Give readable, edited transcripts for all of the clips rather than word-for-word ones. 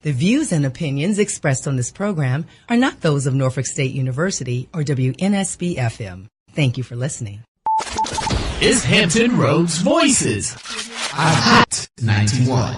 The views and opinions expressed on this program are not those of Norfolk State University or WNSB FM. Thank you for listening. It's Hampton Roads Voices on Hot 91.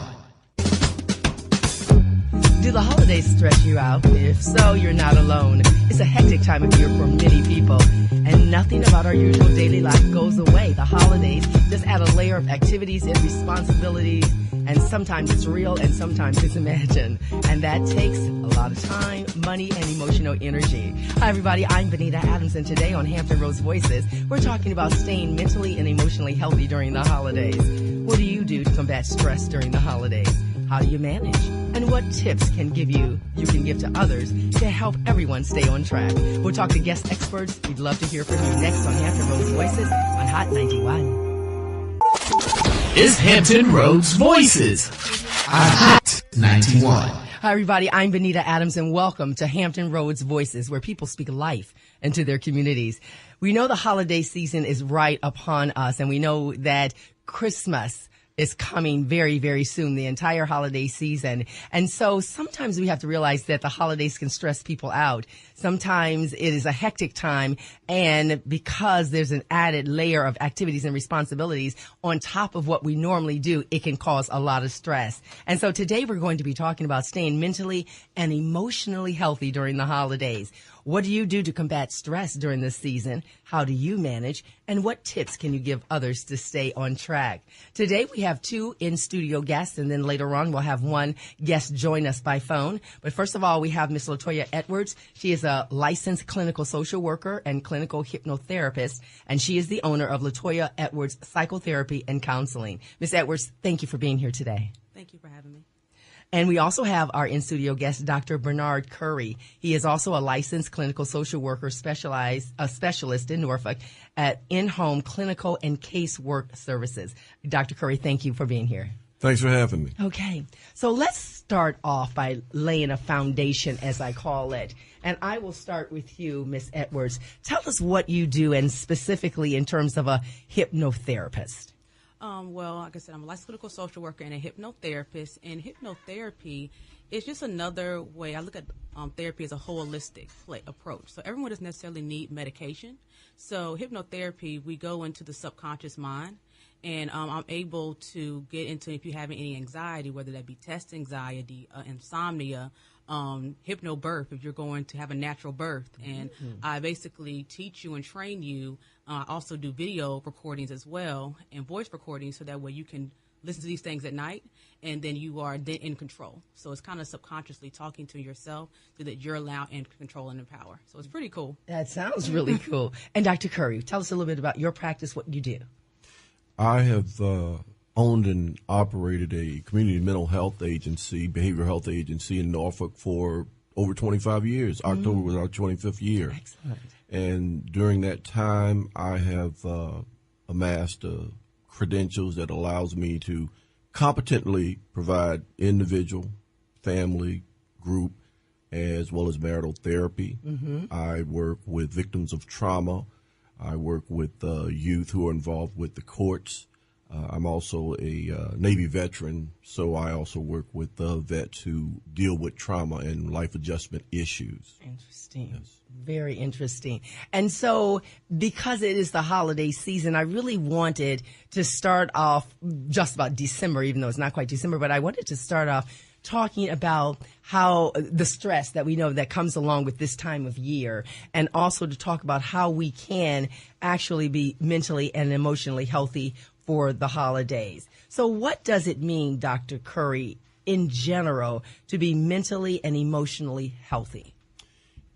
Do the holidays stress you out? If so, you're not alone. It's a hectic time of year for many people, and nothing about our usual daily life goes away. The holidays just add a layer of activities and responsibilities, and sometimes it's real and sometimes it's imagined. And that takes a lot of time, money, and emotional energy. Hi, everybody. I'm Benita Adams, and today on Hampton Roads Voices, we're talking about staying mentally and emotionally healthy during the holidays. What do you do to combat stress during the holidays? How do you manage? And what tips you can give to others to help everyone stay on track? We'll talk to guest experts. We'd love to hear from you next on Hampton Roads Voices on Hot 91. It's Hampton Roads Voices on Hot 91. Hi, everybody. I'm Benita Adams, and welcome to Hampton Roads Voices, where people speak life into their communities. We know the holiday season is right upon us, and we know that Christmas is coming very, very soon, the entire holiday season. And so sometimes we have to realize that the holidays can stress people out. Sometimes it is a hectic time, and because there's an added layer of activities and responsibilities on top of what we normally do, it can cause a lot of stress. And so today we're going to be talking about staying mentally and emotionally healthy during the holidays. What do you do to combat stress during this season? How do you manage? And what tips can you give others to stay on track? Today we have two in-studio guests, and then later on we'll have one guest join us by phone. But first of all, we have Ms. Latoya Edwards. She is a licensed clinical social worker and clinical hypnotherapist, and she is the owner of Latoya Edwards Psychotherapy and Counseling. Ms. Edwards, thank you for being here today. Thank you for having me. And we also have our in-studio guest, Dr. Bernard Curry. He is also a licensed clinical social worker, specialist in Norfolk at in-home clinical and casework services. Dr. Curry, thank you for being here. Thanks for having me. Okay, so let's start off by laying a foundation, as I call it. And I will start with you, Ms. Edwards. Tell us what you do, and specifically in terms of a hypnotherapist. Well, like I said, I'm a licensed clinical social worker and a hypnotherapist. And hypnotherapy is just another way. I look at therapy as a holistic approach. So everyone doesn't necessarily need medication. So hypnotherapy, we go into the subconscious mind. And I'm able to get into, if you're having any anxiety, whether that be test anxiety, insomnia, hypnobirth, if you're going to have a natural birth. And I basically teach you and train you. I also do video recordings as well and voice recordings, so that way you can listen to these things at night, and then you are then in control. So it's kind of subconsciously talking to yourself so that you're allowed in control and in power. So it's pretty cool. That sounds really cool. And Dr. Curry, tell us a little bit about your practice, what you do. I have owned and operated a community mental health agency, behavioral health agency in Norfolk for over 25 years. October was our 25th year. Excellent. And during that time, I have amassed credentials that allows me to competently provide individual, family, group, as well as marital therapy. I work with victims of trauma. I work with youth who are involved with the courts. I'm also a Navy veteran, so I also work with vets who deal with trauma and life adjustment issues. Interesting. Yes. Very interesting. And so because it is the holiday season, I really wanted to start off just about December, even though it's not quite December, but I wanted to start off talking about how the stress that we know that comes along with this time of year, and also to talk about how we can actually be mentally and emotionally healthy for the holidays. So what does it mean, Dr. Curry, in general, to be mentally and emotionally healthy?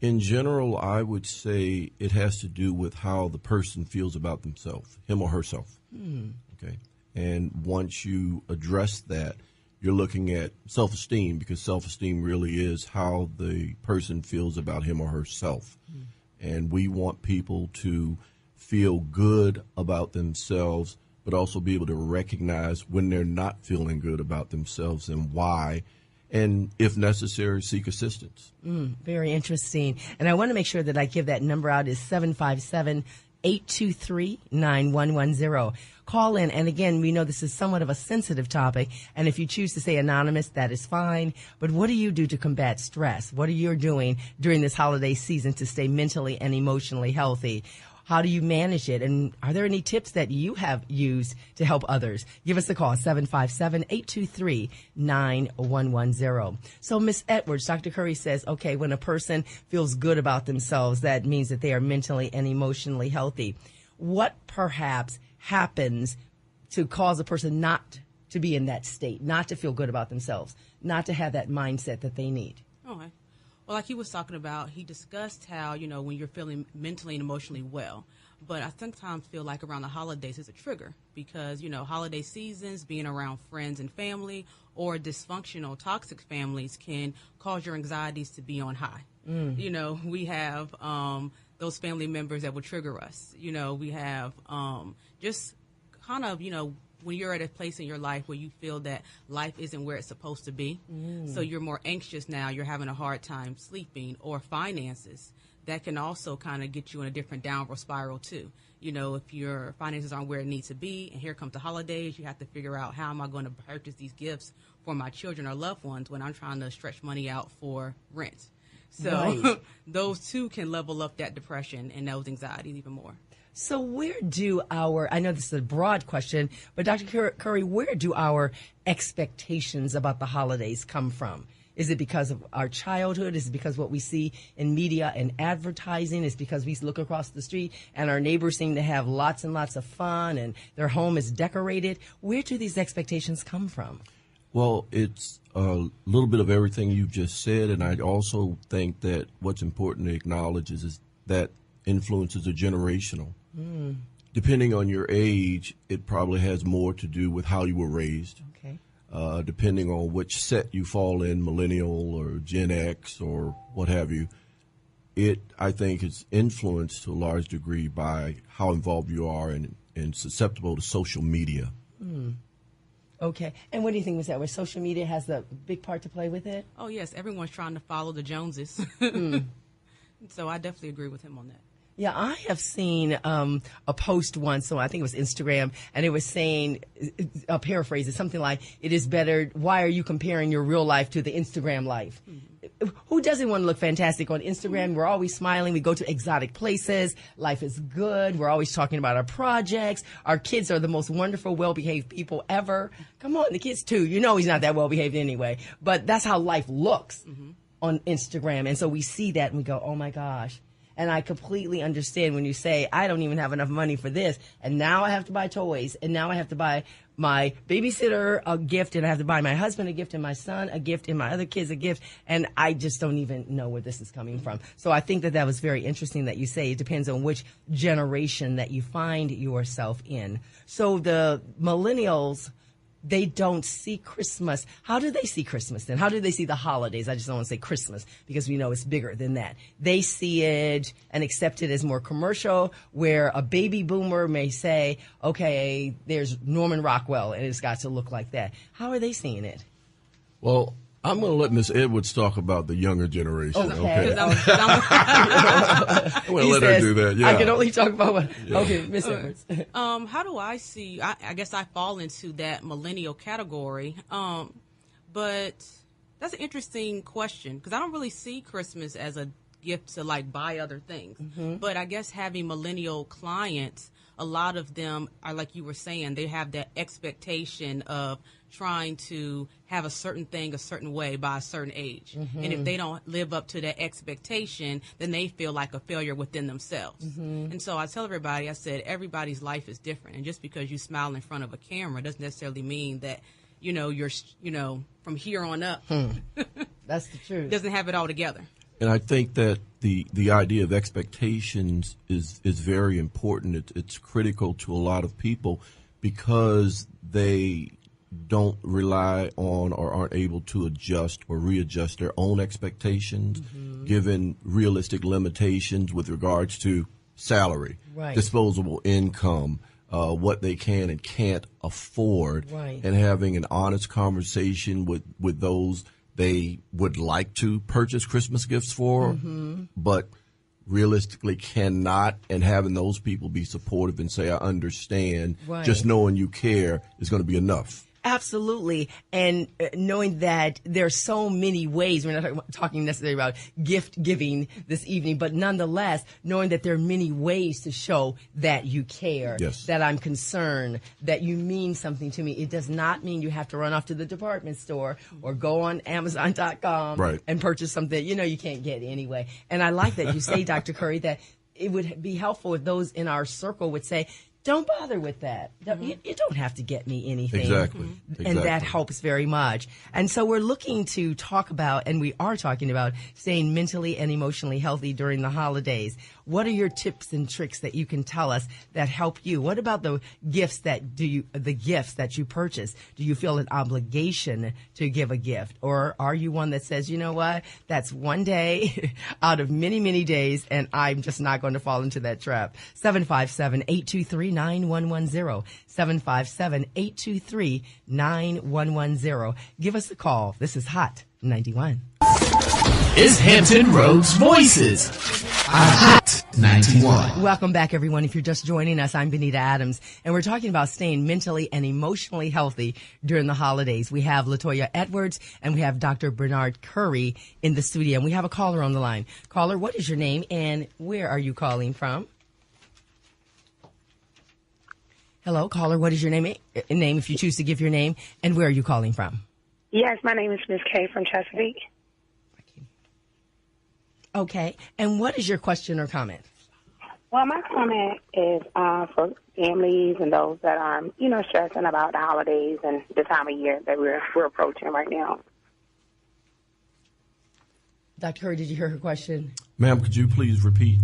In general, I would say it has to do with how the person feels about themselves, him or herself. Okay. And once you address that, you're looking at self-esteem, because self-esteem really is how the person feels about him or herself. And we want people to feel good about themselves, but also be able to recognize when they're not feeling good about themselves and why, and if necessary, seek assistance. Very interesting. And I want to make sure that I give that number out is 757 823-9110. Call in. And again, we know this is somewhat of a sensitive topic. And if you choose to say anonymous, that is fine. But what do you do to combat stress? What are you doing during this holiday season to stay mentally and emotionally healthy? How do you manage it? And are there any tips that you have used to help others? Give us a call, 757-823-9110. So, Ms. Edwards, Dr. Curry says, okay, when a person feels good about themselves, that means that they are mentally and emotionally healthy. What perhaps happens to cause a person not to be in that state, not to feel good about themselves, not to have that mindset that they need? Okay. Well, like he was talking about, he discussed how, when you're feeling mentally and emotionally well. But I sometimes feel like around the holidays is a trigger because, holiday seasons, being around friends and family or dysfunctional, toxic families can cause your anxieties to be on high. We have those family members that will trigger us. We have just kind of, when you're at a place in your life where you feel that life isn't where it's supposed to be, so you're more anxious now, you're having a hard time sleeping, or finances, that can also kind of get you in a different downward spiral too. If your finances aren't where it needs to be, and here comes the holidays, you have to figure out, how am I going to purchase these gifts for my children or loved ones when I'm trying to stretch money out for rent? So Right. those two can level up that depression and those anxieties even more. So where do I know this is a broad question, but Dr. Curry, where do our expectations about the holidays come from? Is it because of our childhood? Is it because what we see in media and advertising? Is it because we look across the street and our neighbors seem to have lots and lots of fun and their home is decorated? Where do these expectations come from? Well, it's a little bit of everything you've just said, and I also think that what's important to acknowledge is that influences are generational. Depending on your age, it probably has more to do with how you were raised. Okay. Depending on which set you fall in, millennial or Gen X or what have you, I think, is influenced to a large degree by how involved you are and susceptible to social media. Okay. And what do you think, Ms. Edwards? Social media has a big part to play with it? Oh, yes, everyone's trying to follow the Joneses. So I definitely agree with him on that. Yeah, I have seen a post once, so I think it was Instagram, and it was saying, I'll paraphrase it, something like, it is better, why are you comparing your real life to the Instagram life? Who doesn't want to look fantastic on Instagram? We're always smiling. We go to exotic places. Life is good. We're always talking about our projects. Our kids are the most wonderful, well-behaved people ever. Come on, the kids too. He's not that well-behaved anyway. But that's how life looks on Instagram. And so we see that and we go, oh my gosh. And I completely understand when you say, I don't even have enough money for this. And now I have to buy toys. And now I have to buy my babysitter a gift. And I have to buy my husband a gift and my son a gift and my other kids a gift. And I just don't even know where this is coming from. So I think that was very interesting that you say it depends on which generation that you find yourself in. So the millennials, they don't see Christmas. How do they see Christmas then? How do they see the holidays? I just don't want to say Christmas because we know it's bigger than that. They see it and accept it as more commercial, where a baby boomer may say, okay, there's Norman Rockwell and it's got to look like that. How are they seeing it? Well, I'm going to let Miss Edwards talk about the younger generation. Okay. I'm going to let her do that. Yeah. I can only talk about what. Yeah. Okay, Miss Edwards. How do I see? I guess I fall into that millennial category. But that's an interesting question because I don't really see Christmas as a gift to buy other things. But I guess having millennial clients, a lot of them are, like you were saying, they have that expectation of trying to have a certain thing a certain way by a certain age. And if they don't live up to that expectation, then they feel like a failure within themselves. And so I tell everybody, I said, everybody's life is different. And just because you smile in front of a camera doesn't necessarily mean that, you're, from here on up. That's the truth. Doesn't have it all together. And I think that the idea of expectations is very important. It's critical to a lot of people because they don't rely on or aren't able to adjust or readjust their own expectations, given realistic limitations with regards to salary, disposable income, what they can and can't afford, and having an honest conversation with those they would like to purchase Christmas gifts for, but realistically cannot, and having those people be supportive and say, I understand, Right. just knowing you care is going to be enough. Absolutely. And knowing that there are so many ways, we're not talking necessarily about gift giving this evening, but nonetheless, knowing that there are many ways to show that you care, Yes. that I'm concerned, that you mean something to me. It does not mean you have to run off to the department store or go on Amazon.com Right. and purchase something you can't get anyway. And I like that you say, Dr. Curry, that it would be helpful if those in our circle would say, don't bother with that. You don't have to get me anything. Exactly. And that helps very much. And so we're looking to talk about, and we are talking about, staying mentally and emotionally healthy during the holidays. What are your tips and tricks that you can tell us that help you? What about the gifts that you purchase? Do you feel an obligation to give a gift? Or are you one that says, you know what, that's one day out of many, many days, and I'm just not going to fall into that trap? 757-823-9110. 757-823-9110. Give us a call. This is Hot 91. Is Hampton Roads Voices on Hot 91. Welcome back, everyone. If you're just joining us, I'm Benita Adams, and we're talking about staying mentally and emotionally healthy during the holidays. We have LaToya Edwards, and we have Dr. Bernard Curry in the studio, and we have a caller on the line. Caller, what is your name, and where are you calling from? Hello, caller, what is your name if you choose to give your name, and where are you calling from? Yes, my name is Miss Kay from Chesapeake. Okay, and what is your question or comment? Well, my comment is for families and those that are, stressing about the holidays and the time of year that we're approaching right now. Dr. Curry, did you hear her question? Ma'am, could you please repeat?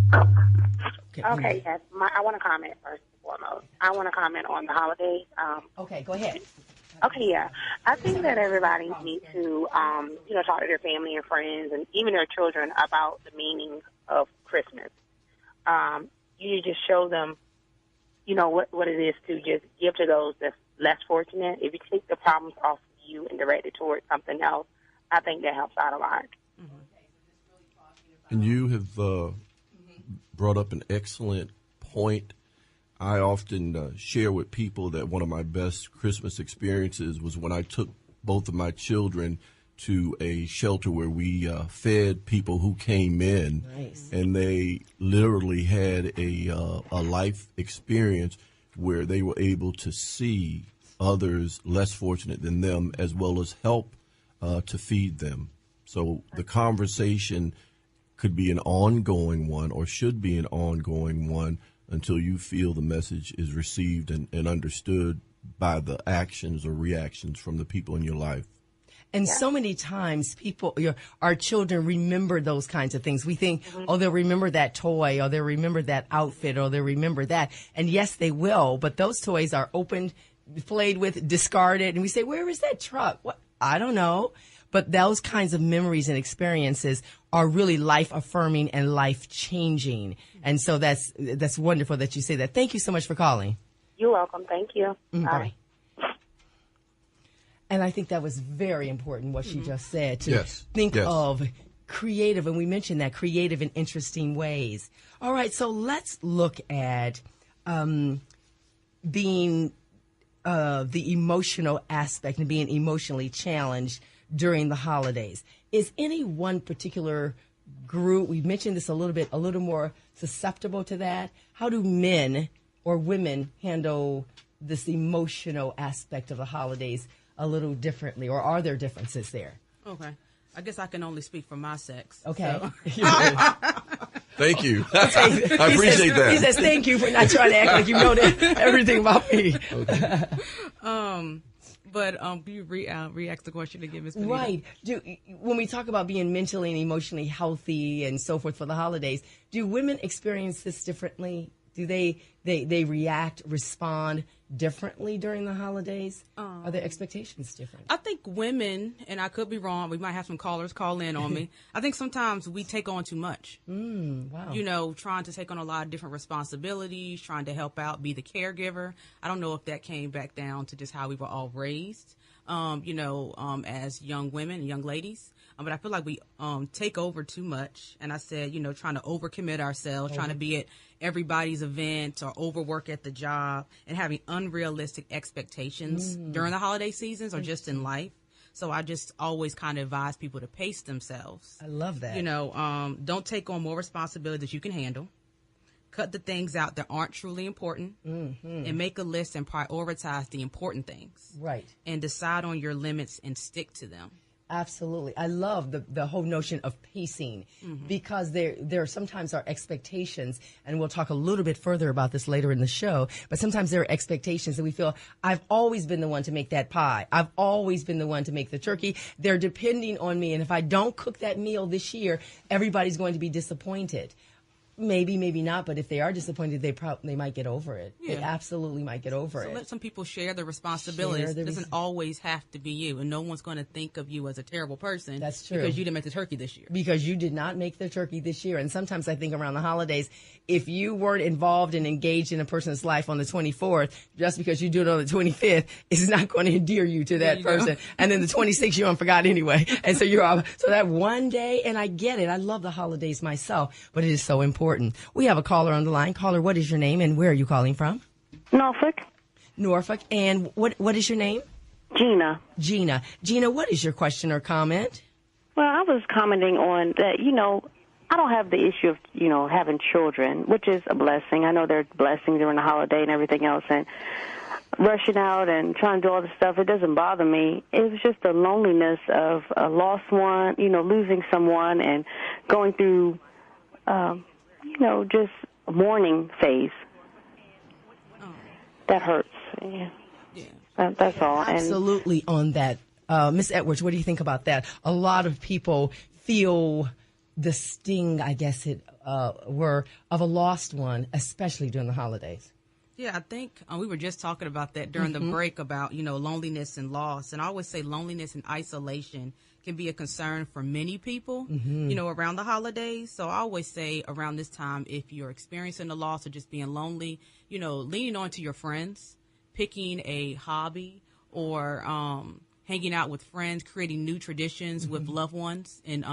Okay, yes. I want to comment first and foremost. I want to comment on the holidays. Okay, go ahead. Okay, yeah. I think that everybody needs to, talk to their family and friends and even their children about the meaning of Christmas. You just show them, what it is to just give to those that's less fortunate. If you take the problems off of you and direct it towards something else, I think that helps out a lot. And you have brought up an excellent point. I often share with people that one of my best Christmas experiences was when I took both of my children to a shelter where we fed people who came in. Nice. And they literally had a life experience where they were able to see others less fortunate than them as well as help to feed them. So the conversation could be an ongoing one or should be an ongoing one until you feel the message is received and understood by the actions or reactions from the people in your life. And so many times our children remember those kinds of things. We think, oh, they'll remember that toy, or they'll remember that outfit, or they'll remember that. And yes, they will, but those toys are opened, played with, discarded, and we say, where is that truck? What? I don't know. But those kinds of memories and experiences are really life-affirming and life-changing. And so that's wonderful that you say that. Thank you so much for calling. You're welcome. Thank you. Bye. And I think that was very important, what she just said, to think of creative, and we mentioned that, creative and interesting ways. All right, so let's look at being the emotional aspect and being emotionally challenged during the holidays. Is any one particular group, we mentioned this a little more susceptible to that? How do men or women handle this emotional aspect of the holidays a little differently, or are there differences there? Okay. I guess I can only speak for my sex. Okay. So. Thank you. I appreciate that. He says, thank you for not trying to act like you know everything about me. Okay. But you re-ask the question again, Ms. Benita. Right. When we talk about being mentally and emotionally healthy and so forth for the holidays, do women experience this differently? Do they react, respond differently during the holidays? Are their expectations different? I think women, and I could be wrong, we might have some callers call in on me. I think sometimes we take on too much. Wow. Trying to take on a lot of different responsibilities, trying to help out, be the caregiver. I don't know if that came back down to just how we were all raised, as young women and young ladies. But I feel like we take over too much. And I said, trying to overcommit ourselves, trying to be at everybody's event or overwork at the job, and having unrealistic expectations during the holiday seasons or just in life. So I just always kind of advise people to pace themselves. I love that. Don't take on more responsibility that you can handle. Cut the things out that aren't truly important, and make a list and prioritize the important things. Right. And decide on your limits and stick to them. Absolutely. I love the whole notion of pacing, because there sometimes are expectations, and we'll talk a little bit further about this later in the show, but sometimes there are expectations that we feel, I've always been the one to make that pie. I've always been the one to make the turkey. They're depending on me, and if I don't cook that meal this year, everybody's going to be disappointed. Maybe, maybe not, but if they are disappointed, they might get over it. Yeah. They absolutely might get over it. Let some people share the responsibilities. It doesn't always have to be you, and no one's going to think of you as a terrible person. That's true. Because you didn't make the turkey this year. Because you did not make the turkey this year. And sometimes I think around the holidays, if you weren't involved and engaged in a person's life on the 24th, just because you do it on the 25th, it's not going to endear you to that person. And then the 26th, you're on forgot anyway. And so so that one day, and I get it. I love the holidays myself, but it is so important. We have a caller on the line. Caller, what is your name and where are you calling from? Norfolk. Norfolk. And what is your name? Gina. Gina. Gina, what is your question or comment? Well, I was commenting on that, I don't have the issue of, having children, which is a blessing. I know there's blessings during the holiday and everything else, and rushing out and trying to do all this stuff, it doesn't bother me. It was just the loneliness of a lost one, losing someone and going through, just a mourning phase. That hurts. Yeah. That's all. Absolutely on that. Ms. Edwards, what do you think about that? A lot of people feel the sting, I guess of a lost one, especially during the holidays. Yeah, I think we were just talking about that during the break about, loneliness and loss. And I always say loneliness and isolation can be a concern for many people, around the holidays. So I always say around this time, if you're experiencing a loss or just being lonely, leaning on to your friends, picking a hobby, or hanging out with friends, creating new traditions with loved ones, and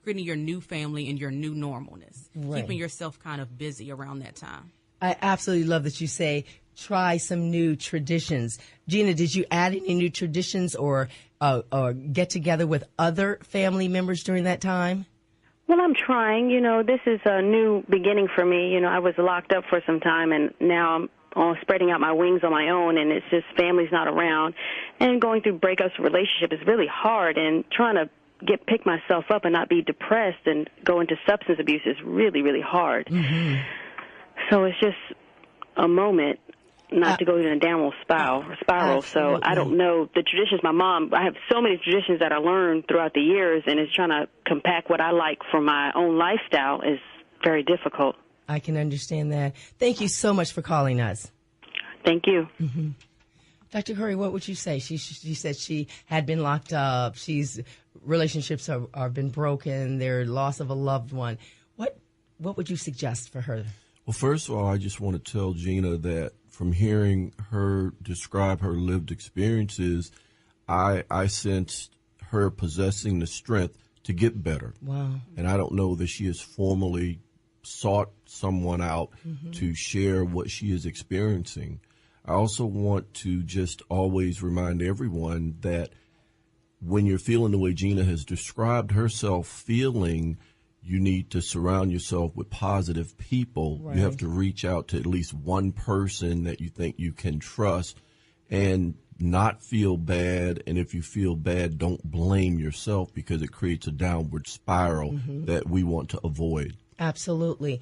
creating your new family and your new normalness, keeping yourself kind of busy around that time. I absolutely love that you say try some new traditions. Gina, did you add any new traditions or get together with other family members during that time? Well, I'm trying. This is a new beginning for me. I was locked up for some time, and now I'm spreading out my wings on my own, and it's just family's not around. And going through breakups, relationship is really hard, and trying to pick myself up and not be depressed and go into substance abuse is really, really hard. So it's just a moment not to go in a downward spiral. So I don't know the traditions. I have so many traditions that I learned throughout the years, and it's trying to compact what I like for my own lifestyle is very difficult. I can understand that. Thank you so much for calling us. Thank you. Dr. Curry, what would you say? She said she had been locked up. Relationships are been broken. Their loss of a loved one. What would you suggest for her? Well, first of all, I just want to tell Gina that from hearing her describe her lived experiences, I sensed her possessing the strength to get better. Wow. And I don't know that she has formally sought someone out to share what she is experiencing. I also want to just always remind everyone that when you're feeling the way Gina has described herself feeling, you need to surround yourself with positive people. Right. You have to reach out to at least one person that you think you can trust and not feel bad. And if you feel bad, don't blame yourself, because it creates a downward spiral that we want to avoid. Absolutely.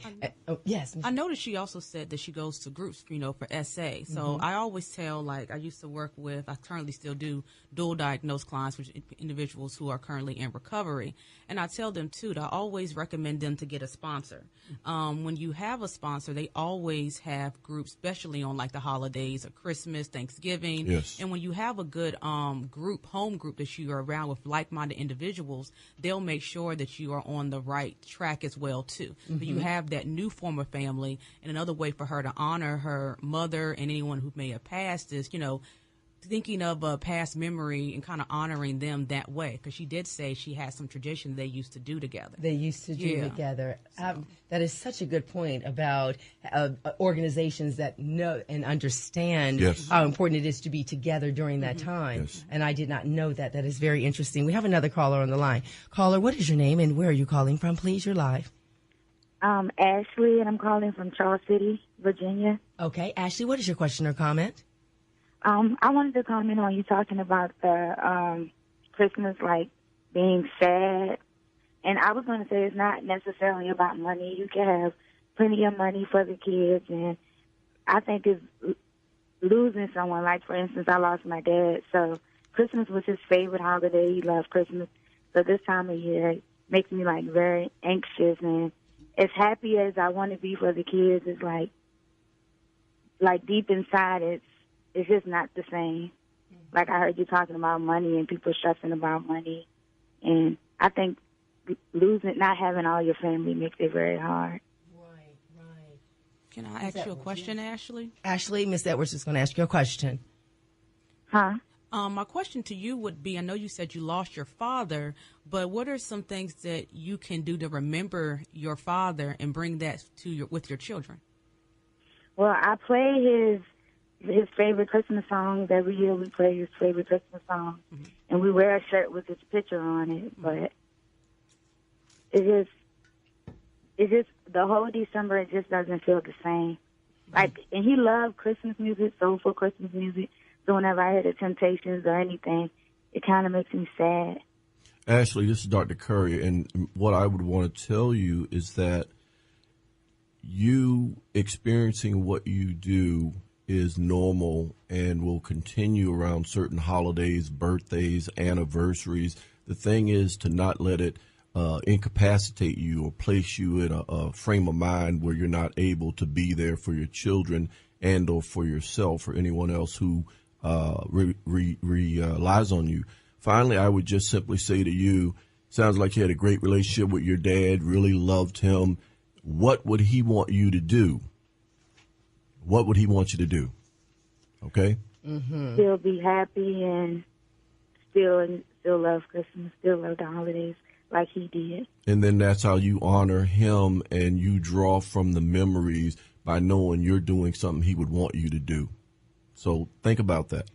Yes. I noticed she also said that she goes to groups, for SA. So I always tell, I used to work with, I currently still do dual diagnosed clients, which individuals who are currently in recovery. And I tell them, too, to I always recommend them to get a sponsor. When you have a sponsor, they always have groups, especially on the holidays or Christmas, Thanksgiving. Yes. And when you have a good home group that you are around with like-minded individuals, they'll make sure that you are on the right track as well, too. So you have that new form of family. And another way for her to honor her mother and anyone who may have passed is, to thinking of a past memory and kind of honoring them that way, because she did say she had some tradition they used to do together. They used to do together. That is such a good point about organizations that know and understand how important it is to be together during that time. Yes. And I did not know that. That is very interesting. We have another caller on the line. Caller, what is your name and where are you calling from? Please, you're live. Ashley, and I'm calling from Charles City, Virginia. Okay. Ashley, what is your question or comment? I wanted to comment on you talking about the Christmas, like, being sad. And I was going to say it's not necessarily about money. You can have plenty of money for the kids. And I think it's losing someone. Like, for instance, I lost my dad. So Christmas was his favorite holiday. He loved Christmas. So this time of year it makes me, like, very anxious. And as happy as I want to be for the kids, it's like deep inside it's just not the same. Like I heard you talking about money and people stressing about money. And I think not having all your family makes it very hard. Right. Can I ask you a question, Ashley? Ashley, Miss Edwards is going to ask you a question. Huh? My question to you would be, I know you said you lost your father, but what are some things that you can do to remember your father and bring that to with your children? Well, I play his favorite Christmas songs. Every year we play his favorite Christmas song, and we wear a shirt with his picture on it. But it's just the whole December, it just doesn't feel the same. Like, and he loved Christmas music, soulful Christmas music. So whenever I hear the Temptations or anything, it kind of makes me sad. Ashley, this is Dr. Curry, and what I would want to tell you is that you experiencing what you do is normal and will continue around certain holidays, birthdays, anniversaries. The thing is to not let it incapacitate you or place you in a frame of mind where you're not able to be there for your children and or for yourself or anyone else who relies on you. Finally, I would just simply say to you, sounds like you had a great relationship with your dad, really loved him. What would he want you to do? What would he want you to do? Okay? Mm-hmm. Still be happy and still love Christmas, still love the holidays like he did. And then that's how you honor him and you draw from the memories by knowing you're doing something he would want you to do. So think about that.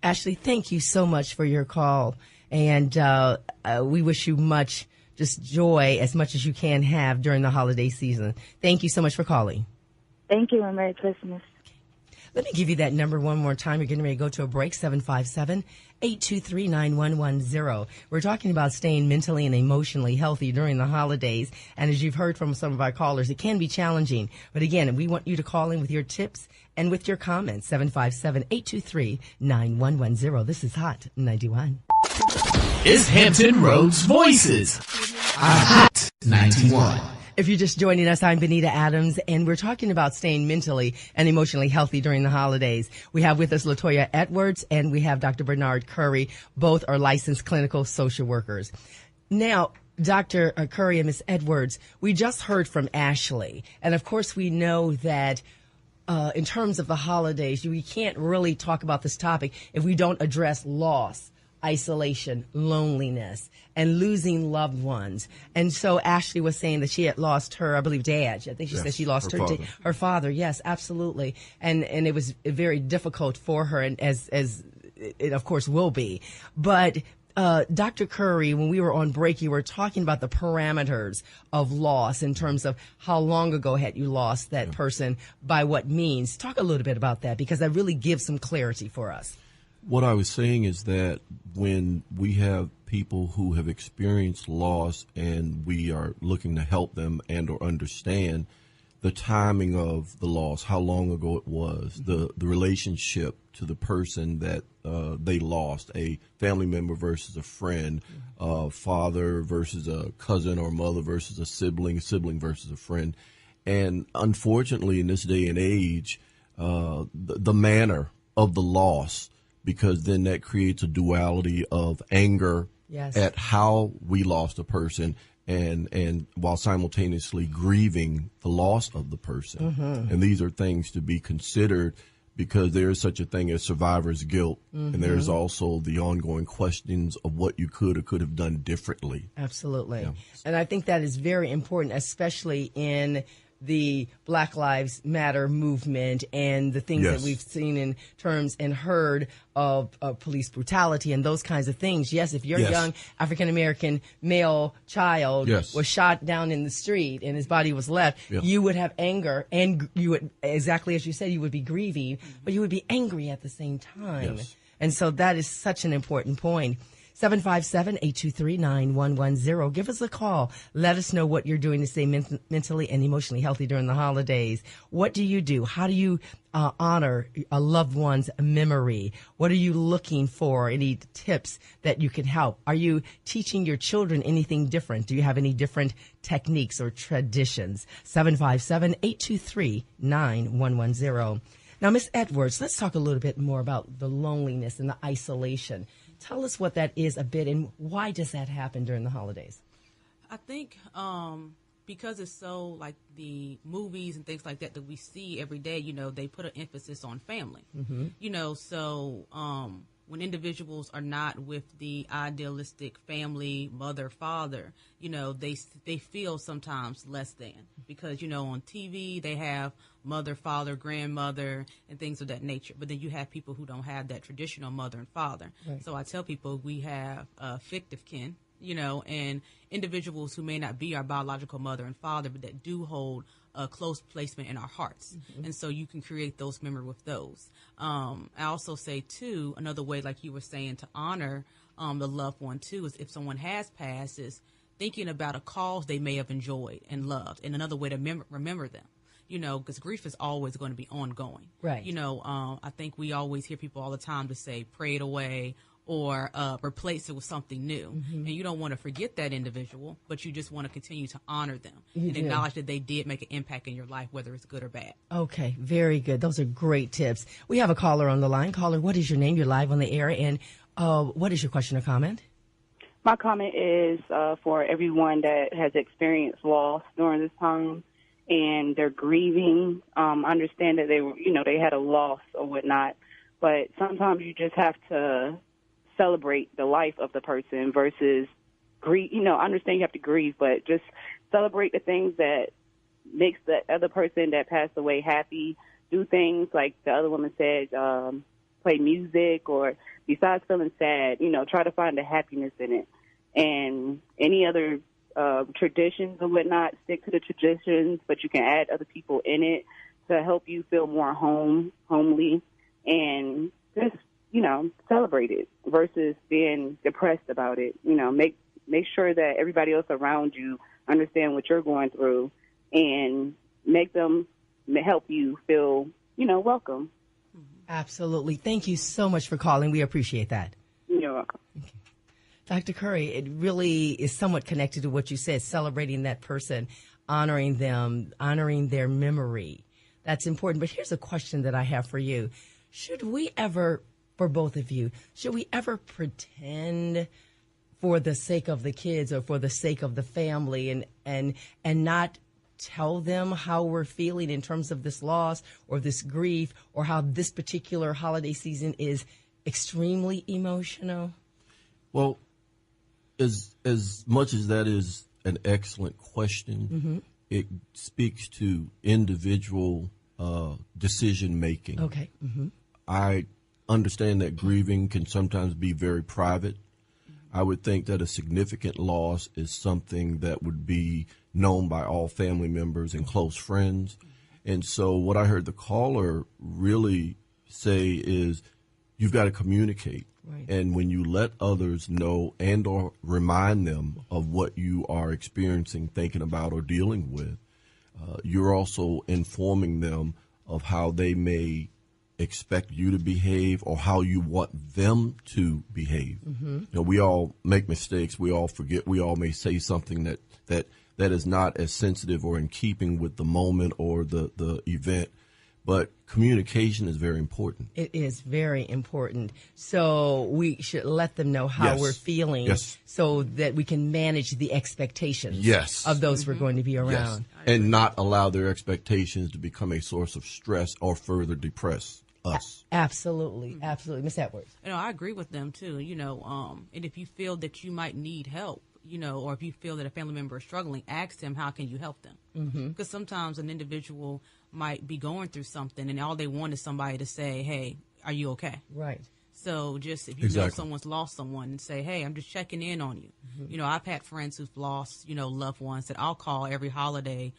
Ashley, thank you so much for your call. And we wish you much just joy as much as you can have during the holiday season. Thank you so much for calling. Thank you and Merry Christmas. Let me give you that number one more time. You're getting ready to go to a break, 757-823-9110. We're talking about staying mentally and emotionally healthy during the holidays. And as you've heard from some of our callers, it can be challenging. But again, we want you to call in with your tips and with your comments, 757-823-9110. This is Hot 91. Is Hampton Roads Voices. Hot 91. If you're just joining us, I'm Benita Adams, and we're talking about staying mentally and emotionally healthy during the holidays. We have with us LaToya Edwards, and we have Dr. Bernard Curry. Both are licensed clinical social workers. Now, Dr. Curry and Ms. Edwards, we just heard from Ashley, and of course we know that in terms of the holidays, we can't really talk about this topic if we don't address loss, isolation, loneliness, and losing loved ones. And so Ashley was saying that she had lost her, I believe, dad. I think she said she lost her father. Yes, absolutely. And it was very difficult for her, and as it of course will be. But Dr. Curry, when we were on break, you were talking about the parameters of loss in terms of how long ago had you lost that person, by what means. Talk a little bit about that, because that really gives some clarity for us. What I was saying is that when we have people who have experienced loss and we are looking to help them and or understand the timing of the loss, how long ago it was, the relationship to the person that they lost, a family member versus a friend, father versus a cousin or mother versus a sibling versus a friend. And unfortunately, in this day and age, the manner of the loss, because then that creates a duality of anger at how we lost a person and while simultaneously grieving the loss of the person. And these are things to be considered, because there is such a thing as survivor's guilt, and there's also the ongoing questions of what you could or could have done differently. Absolutely. Yeah. And I think that is very important, especially in the Black Lives Matter movement and the things that we've seen in terms and heard of police brutality and those kinds of things. Yes, if your young African-American male child was shot down in the street and his body was left, you would have anger, and you would, exactly as you said, you would be grieving, but you would be angry at the same time. Yes. And so that is such an important point. 757-823-9110. Give us a call. Let us know what you're doing to stay mentally and emotionally healthy during the holidays. What do you do? How do you honor a loved one's memory? What are you looking for? Any tips that you can help? Are you teaching your children anything different? Do you have any different techniques or traditions? 757-823-9110. Now, Ms. Edwards, let's talk a little bit more about the loneliness and the isolation. Tell us what that is a bit, and why does that happen during the holidays? I think because it's so like the movies and things like that we see every day, they put an emphasis on family. So when individuals are not with the idealistic family, mother, father, they feel sometimes less than, because, on TV they have mother, father, grandmother, and things of that nature. But then you have people who don't have that traditional mother and father. Right. So I tell people we have fictive kin, and individuals who may not be our biological mother and father, but that do hold a close placement in our hearts. And so you can create those memories with those. I also say, too, another way, like you were saying, to honor the loved one, too, is if someone has passed, is thinking about a cause they may have enjoyed and loved, and another way to remember them. Because grief is always going to be ongoing. Right. I think we always hear people all the time to say, pray it away, or replace it with something new. And you don't want to forget that individual, but you just want to continue to honor them and acknowledge that they did make an impact in your life, whether it's good or bad. Okay, very good. Those are great tips. We have a caller on the line. Caller, what is your name? You're live on the air. And what is your question or comment? My comment is for everyone that has experienced loss during this time and they're grieving. I understand that they were, they had a loss or whatnot, but sometimes you just have to celebrate the life of the person versus grieve. I understand you have to grieve, but just celebrate the things that makes the other person that passed away happy. Do things like the other woman said, play music, or besides feeling sad, try to find the happiness in it. And any other traditions or whatnot, stick to the traditions, but you can add other people in it to help you feel more homely, and just, celebrate it versus being depressed about it. Make sure that everybody else around you understand what you're going through, and make them help you feel, welcome. Absolutely. Thank you so much for calling. We appreciate that. You're welcome. Okay. Dr. Curry, it really is somewhat connected to what you said, celebrating that person, honoring them, honoring their memory. That's important. But here's a question that I have for you. Should we ever, for both of you, should we ever pretend for the sake of the kids or for the sake of the family and not tell them how we're feeling in terms of this loss or this grief, or how this particular holiday season is extremely emotional? Well, as much as that is an excellent question, it speaks to individual decision making. Okay. I understand that grieving can sometimes be very private. I would think that a significant loss is something that would be known by all family members and close friends. And so what I heard the caller really say is you've got to communicate. Right. And when you let others know and or remind them of what you are experiencing, thinking about, or dealing with, you're also informing them of how they may expect you to behave or how you want them to behave. We all make mistakes. We all forget. We all may say something that is not as sensitive or in keeping with the moment or the event. But communication is very important. It is very important. So we should let them know how we're feeling so that we can manage the expectations of those who are going to be around. And not allow their expectations to become a source of stress or further depress. us. Absolutely. Absolutely. Ms. Edwards. I agree with them too. And if you feel that you might need help, or if you feel that a family member is struggling, ask them, how can you help them? Because sometimes an individual might be going through something and all they want is somebody to say, hey, are you okay? Right. So just if you know someone's lost someone, and say, hey, I'm just checking in on you. I've had friends who've lost, loved ones that I'll call every holiday.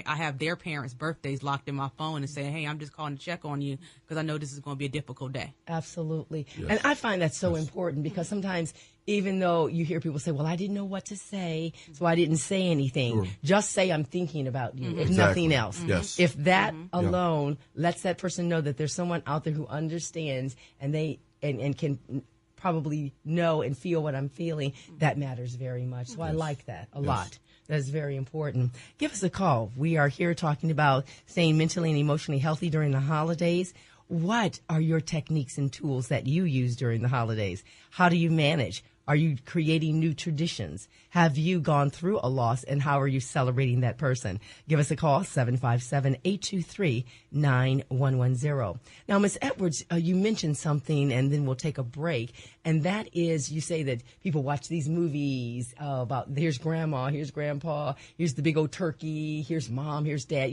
I have their parents' birthdays locked in my phone and say, hey, I'm just calling to check on you because I know this is going to be a difficult day. Absolutely. Yes. And I find that so important because sometimes even though you hear people say, well, I didn't know what to say, so I didn't say anything. Sure. Just say I'm thinking about you, if nothing else. Yes. If that alone lets that person know that there's someone out there who understands and they and can probably know and feel what I'm feeling, that matters very much. So I like that a lot. That's very important. Give us a call. We are here talking about staying mentally and emotionally healthy during the holidays. What are your techniques and tools that you use during the holidays? How do you manage? Are you creating new traditions? Have you gone through a loss, and how are you celebrating that person? Give us a call, 757-823-9110. Now, Ms. Edwards, you mentioned something, and then we'll take a break, and that is you say that people watch these movies about here's grandma, here's grandpa, here's the big old turkey, here's mom, here's dad,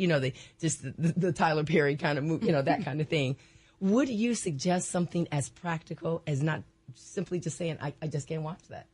the Tyler Perry kind of movie, that kind of thing. Would you suggest something as practical as not simply just saying, I just can't watch that?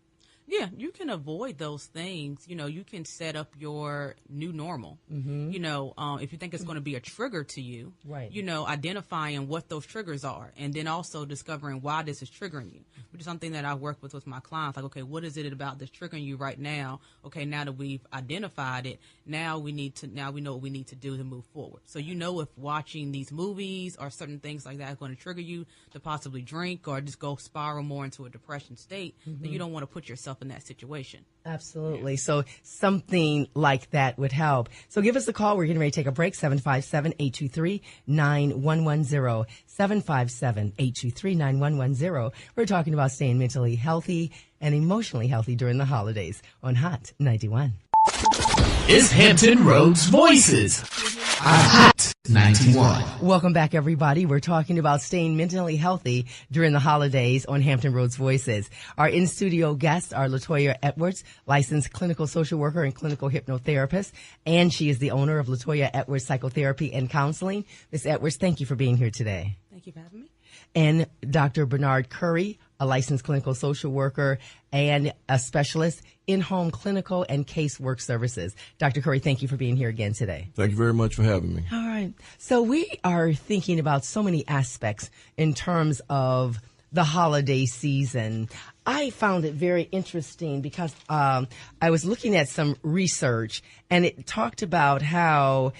Yeah, you can avoid those things. You can set up your new normal. If you think it's going to be a trigger to you, right. Identifying what those triggers are, and then also discovering why this is triggering you, which is something that I work with my clients. Like, okay, what is it about that's triggering you right now? Okay, now that we've identified it, now we know what we need to do to move forward. So if watching these movies or certain things like that is going to trigger you to possibly drink or just go spiral more into a depression state, then you don't want to put yourself in that situation. Absolutely. So something like that would help. So give us a call. We're getting ready to take a break. 757-823-9110. 757-823-9110. We're talking about staying mentally healthy and emotionally healthy during the holidays on Hot 91. Is Hampton Roads Voices on Hot 91. Welcome back, everybody. We're talking about staying mentally healthy during the holidays on Hampton Roads Voices. Our in-studio guests are Latoya Edwards, licensed clinical social worker and clinical hypnotherapist, and she is the owner of Latoya Edwards Psychotherapy and Counseling. Ms. Edwards, thank you for being here today. Thank you for having me. And Dr. Bernard Curry, a licensed clinical social worker and a specialist in home clinical and casework services. Dr. Curry, thank you for being here again today. Thank you very much for having me. All right. So we are thinking about so many aspects in terms of the holiday season. I found it very interesting because I was looking at some research and it talked about how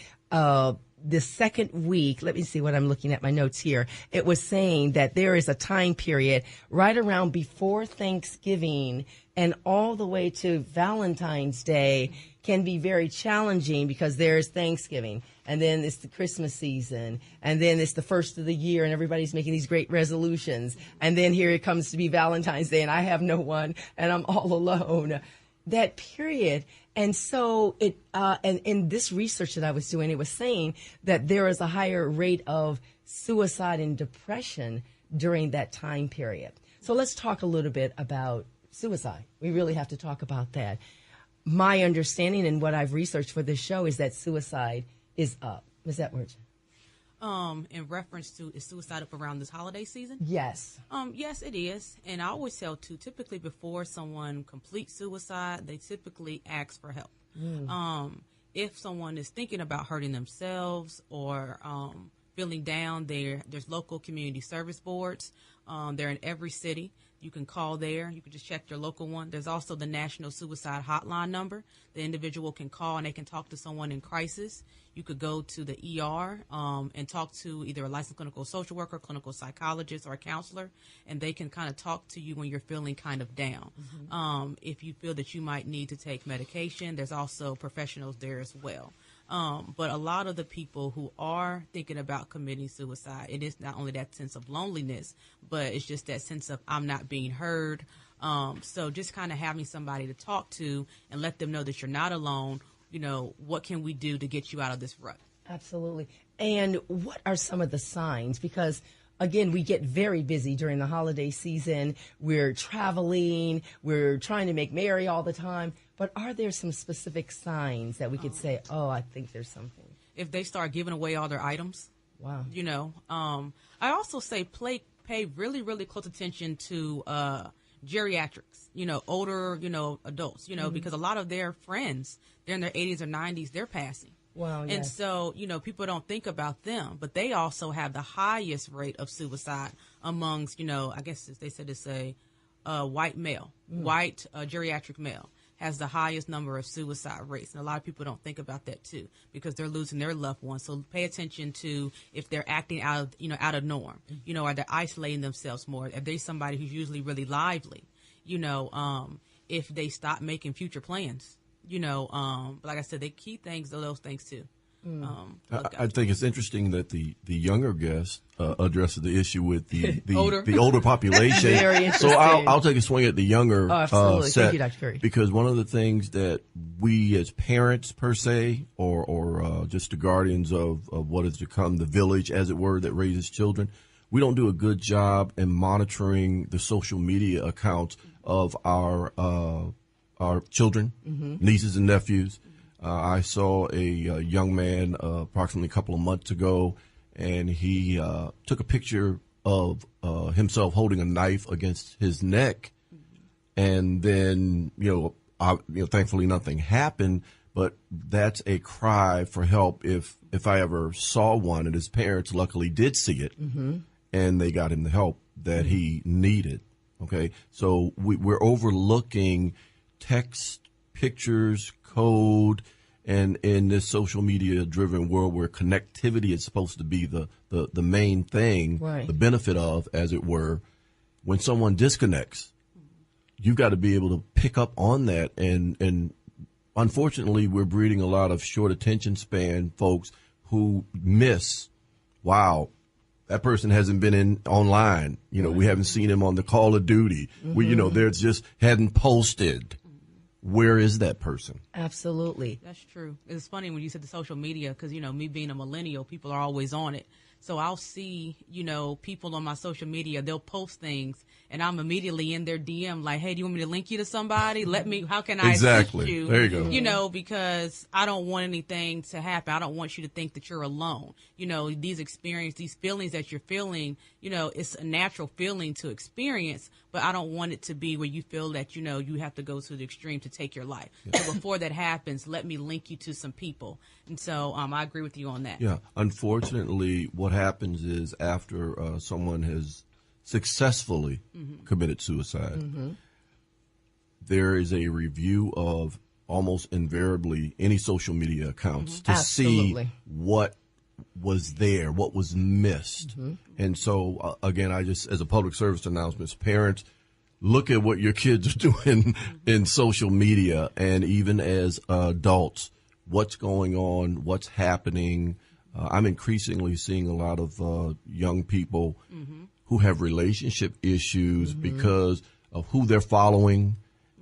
the second week, let me see what I'm looking at my notes here. It was saying that there is a time period right around before Thanksgiving and all the way to Valentine's Day can be very challenging because there's Thanksgiving and then it's the Christmas season and then it's the first of the year and everybody's making these great resolutions. And then here it comes to be Valentine's Day and I have no one and I'm all alone. That period. And so and in this research that I was doing, it was saying that there is a higher rate of suicide and depression during that time period. So let's talk a little bit about suicide. We really have to talk about that. My understanding and what I've researched for this show is that suicide is up. Ms. Edwards. In reference to, is suicide up around this holiday season? Yes. Yes, it is. And I always tell too, typically before someone completes suicide, they typically ask for help. If someone is thinking about hurting themselves or feeling down, there's local community service boards. They're in every city. You can call there. You can just check your local one. There's also the National Suicide Hotline number. The individual can call and they can talk to someone in crisis. You could go to the ER and talk to either a licensed clinical social worker, clinical psychologist, or a counselor, and they can kind of talk to you when you're feeling kind of down. If you feel that you might need to take medication, there's also professionals there as well. But a lot of the people who are thinking about committing suicide, it is not only that sense of loneliness, but it's just that sense of I'm not being heard. So just kind of having somebody to talk to and let them know that you're not alone. What can we do to get you out of this rut? Absolutely. And what are some of the signs? Because again, we get very busy during the holiday season. We're traveling. We're trying to make merry all the time. But are there some specific signs that we could say, oh, I think there's something? If they start giving away all their items. Wow. You know, I also say pay really, really close attention to geriatrics, you know, older, you know, adults, you know, because a lot of their friends, they're in their 80s or 90s, they're passing. Wow, yes. And so, you know, people don't think about them, but they also have the highest rate of suicide amongst, you know, I guess they said it's a white male, white geriatric male has the highest number of suicide rates. And a lot of people don't think about that too, because they're losing their loved ones. So pay attention to if they're acting out of, you know, out of norm, you know, are they isolating themselves more? Are they somebody who's usually really lively? You know, if they stop making future plans, you know, but like I said, they key things, those things too. I think it's interesting that the younger guest addresses the issue with the older population. Very interesting. So I'll take a swing at the younger absolutely. set. Thank you, Dr. Curry. Because one of the things that we as parents per se, or just the guardians of what has become the village, as it were, that raises children, we don't do a good job in monitoring the social media accounts of our children, nieces and nephews. I saw a young man approximately a couple of months ago, and he took a picture of himself holding a knife against his neck, and then thankfully nothing happened. But that's a cry for help. If I ever saw one, and his parents luckily did see it, and they got him the help that he needed. Okay, so we're overlooking text, pictures, code, and in this social media driven world where connectivity is supposed to be the main thing, right, the benefit of, as it were, when someone disconnects, you've got to be able to pick up on that. And unfortunately, we're breeding a lot of short attention span folks who miss, wow, that person hasn't been online. You know, we haven't seen him on the Call of Duty. They're just hadn't posted. Where is that person? Absolutely. That's true. It's funny when you said the social media, because, you know, me being a millennial, people are always on it. So I'll see, you know, people on my social media, they'll post things, and I'm immediately in their DM like, hey, do you want me to link you to somebody? How can I assist you? There you go. You know, because I don't want anything to happen. I don't want you to think that you're alone. You know, these feelings that you're feeling, you know, it's a natural feeling to experience, but I don't want it to be where you feel that, you know, you have to go to the extreme to take your life. Yeah. So before that happens, let me link you to some people. And so I agree with you on that. Yeah. Unfortunately, what happens is after someone has successfully committed suicide, there is a review of almost invariably any social media accounts to Absolutely. See what was there, what was missed. And so, again, I just, as a public service announcement, parents, look at what your kids are doing in social media, and even as adults, what's going on, what's happening. I'm increasingly seeing a lot of young people who have relationship issues because of who they're following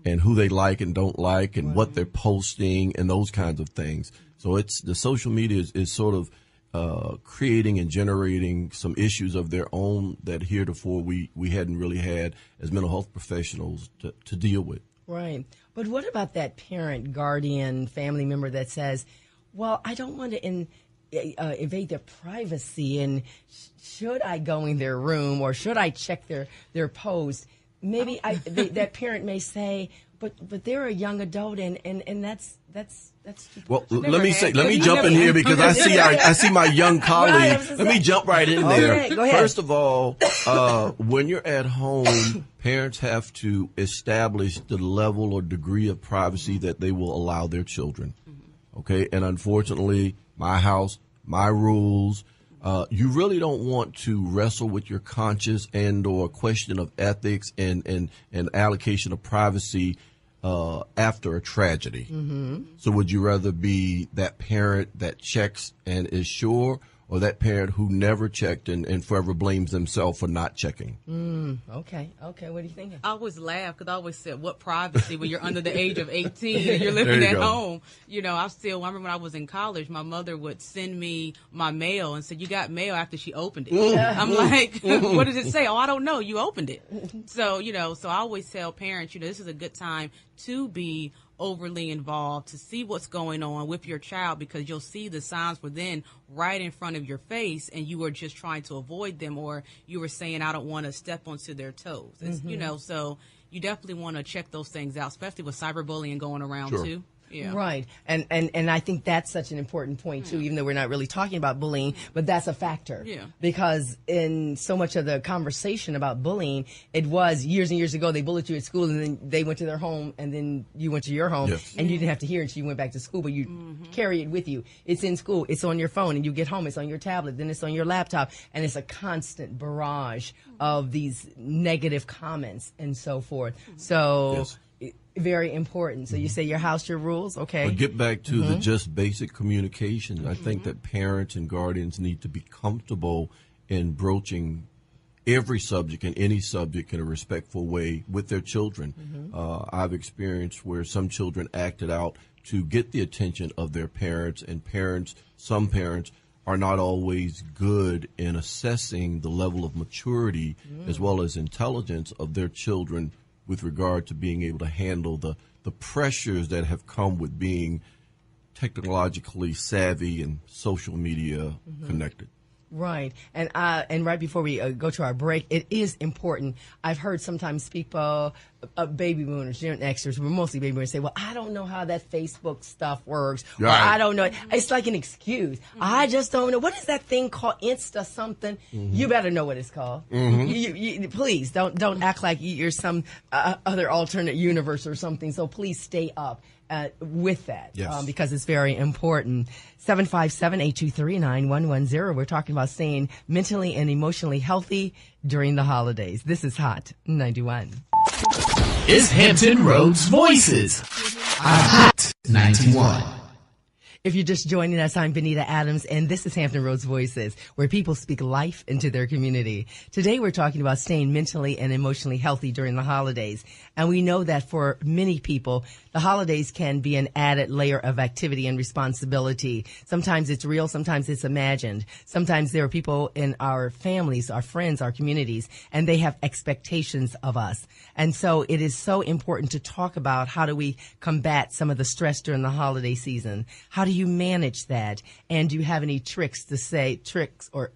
and who they like and don't like and what they're posting and those kinds of things. So it's the social media is sort of creating and generating some issues of their own that heretofore we hadn't really had as mental health professionals to deal with. Right. But what about that parent, guardian, family member that says, well, I don't want to invade their privacy, and should I go in their room or should I check their post? Maybe that parent may say, but they're a young adult, and that's well. Let me jump in here because I see my young colleague. Right, let me jump right in there. Okay, go ahead. First of all, when you're at home, parents have to establish the level or degree of privacy that they will allow their children. Okay, and unfortunately, my house, my rules. You really don't want to wrestle with your conscience and or question of ethics and allocation of privacy after a tragedy. So would you rather be that parent that checks and is sure, or that parent who never checked and forever blames themselves for not checking. Okay. What are you thinking? I always laugh because I always said, what privacy when you're under the age of 18 and you're living at home? You know, I remember when I was in college, my mother would send me my mail and said, you got mail after she opened it. I'm like, what does it say? Oh, I don't know. You opened it. So, so I always tell parents, this is a good time to be overly involved, to see what's going on with your child, because you'll see the signs were then right in front of your face and you were just trying to avoid them, or you were saying, I don't want to step onto their toes. So you definitely want to check those things out, especially with cyberbullying going around too. Yeah. Right. And I think that's such an important point, too, even though we're not really talking about bullying, but that's a factor. Yeah. Because in so much of the conversation about bullying, it was years and years ago, they bullied you at school, and then they went to their home, and then you went to your home, and you didn't have to hear it until you went back to school, but you carry it with you. It's in school. It's on your phone, and you get home. It's on your tablet. Then it's on your laptop, and it's a constant barrage of these negative comments and so forth. So... very important. So you say your house, your rules, okay. But get back to the just basic communication. I think that parents and guardians need to be comfortable in broaching every subject and any subject in a respectful way with their children. I've experienced where some children acted out to get the attention of their parents, and some parents are not always good in assessing the level of maturity as well as intelligence of their children with regard to being able to handle the pressures that have come with being technologically savvy and social media connected. Right. And right before we go to our break, it is important. I've heard sometimes people, baby boomers, Gen Xers, but mostly baby boomers, say, well, I don't know how that Facebook stuff works. Or I don't know. It's like an excuse. I just don't know. What is that thing called? Insta something? You better know what it's called. You, please don't act like you're some other alternate universe or something. So please stay up with that, because it's very important. 757-823-9110. We're talking about staying mentally and emotionally healthy during the holidays. This is Hot 91. Is Hampton Roads Voices. Hot 91. If you're just joining us, I'm Benita Adams, and this is Hampton Roads Voices, where people speak life into their community. Today, we're talking about staying mentally and emotionally healthy during the holidays. And we know that for many people, the holidays can be an added layer of activity and responsibility. Sometimes it's real, sometimes it's imagined. Sometimes there are people in our families, our friends, our communities, and they have expectations of us. And so it is so important to talk about how do we combat some of the stress during the holiday season. How do you manage that? And do you have any tricks or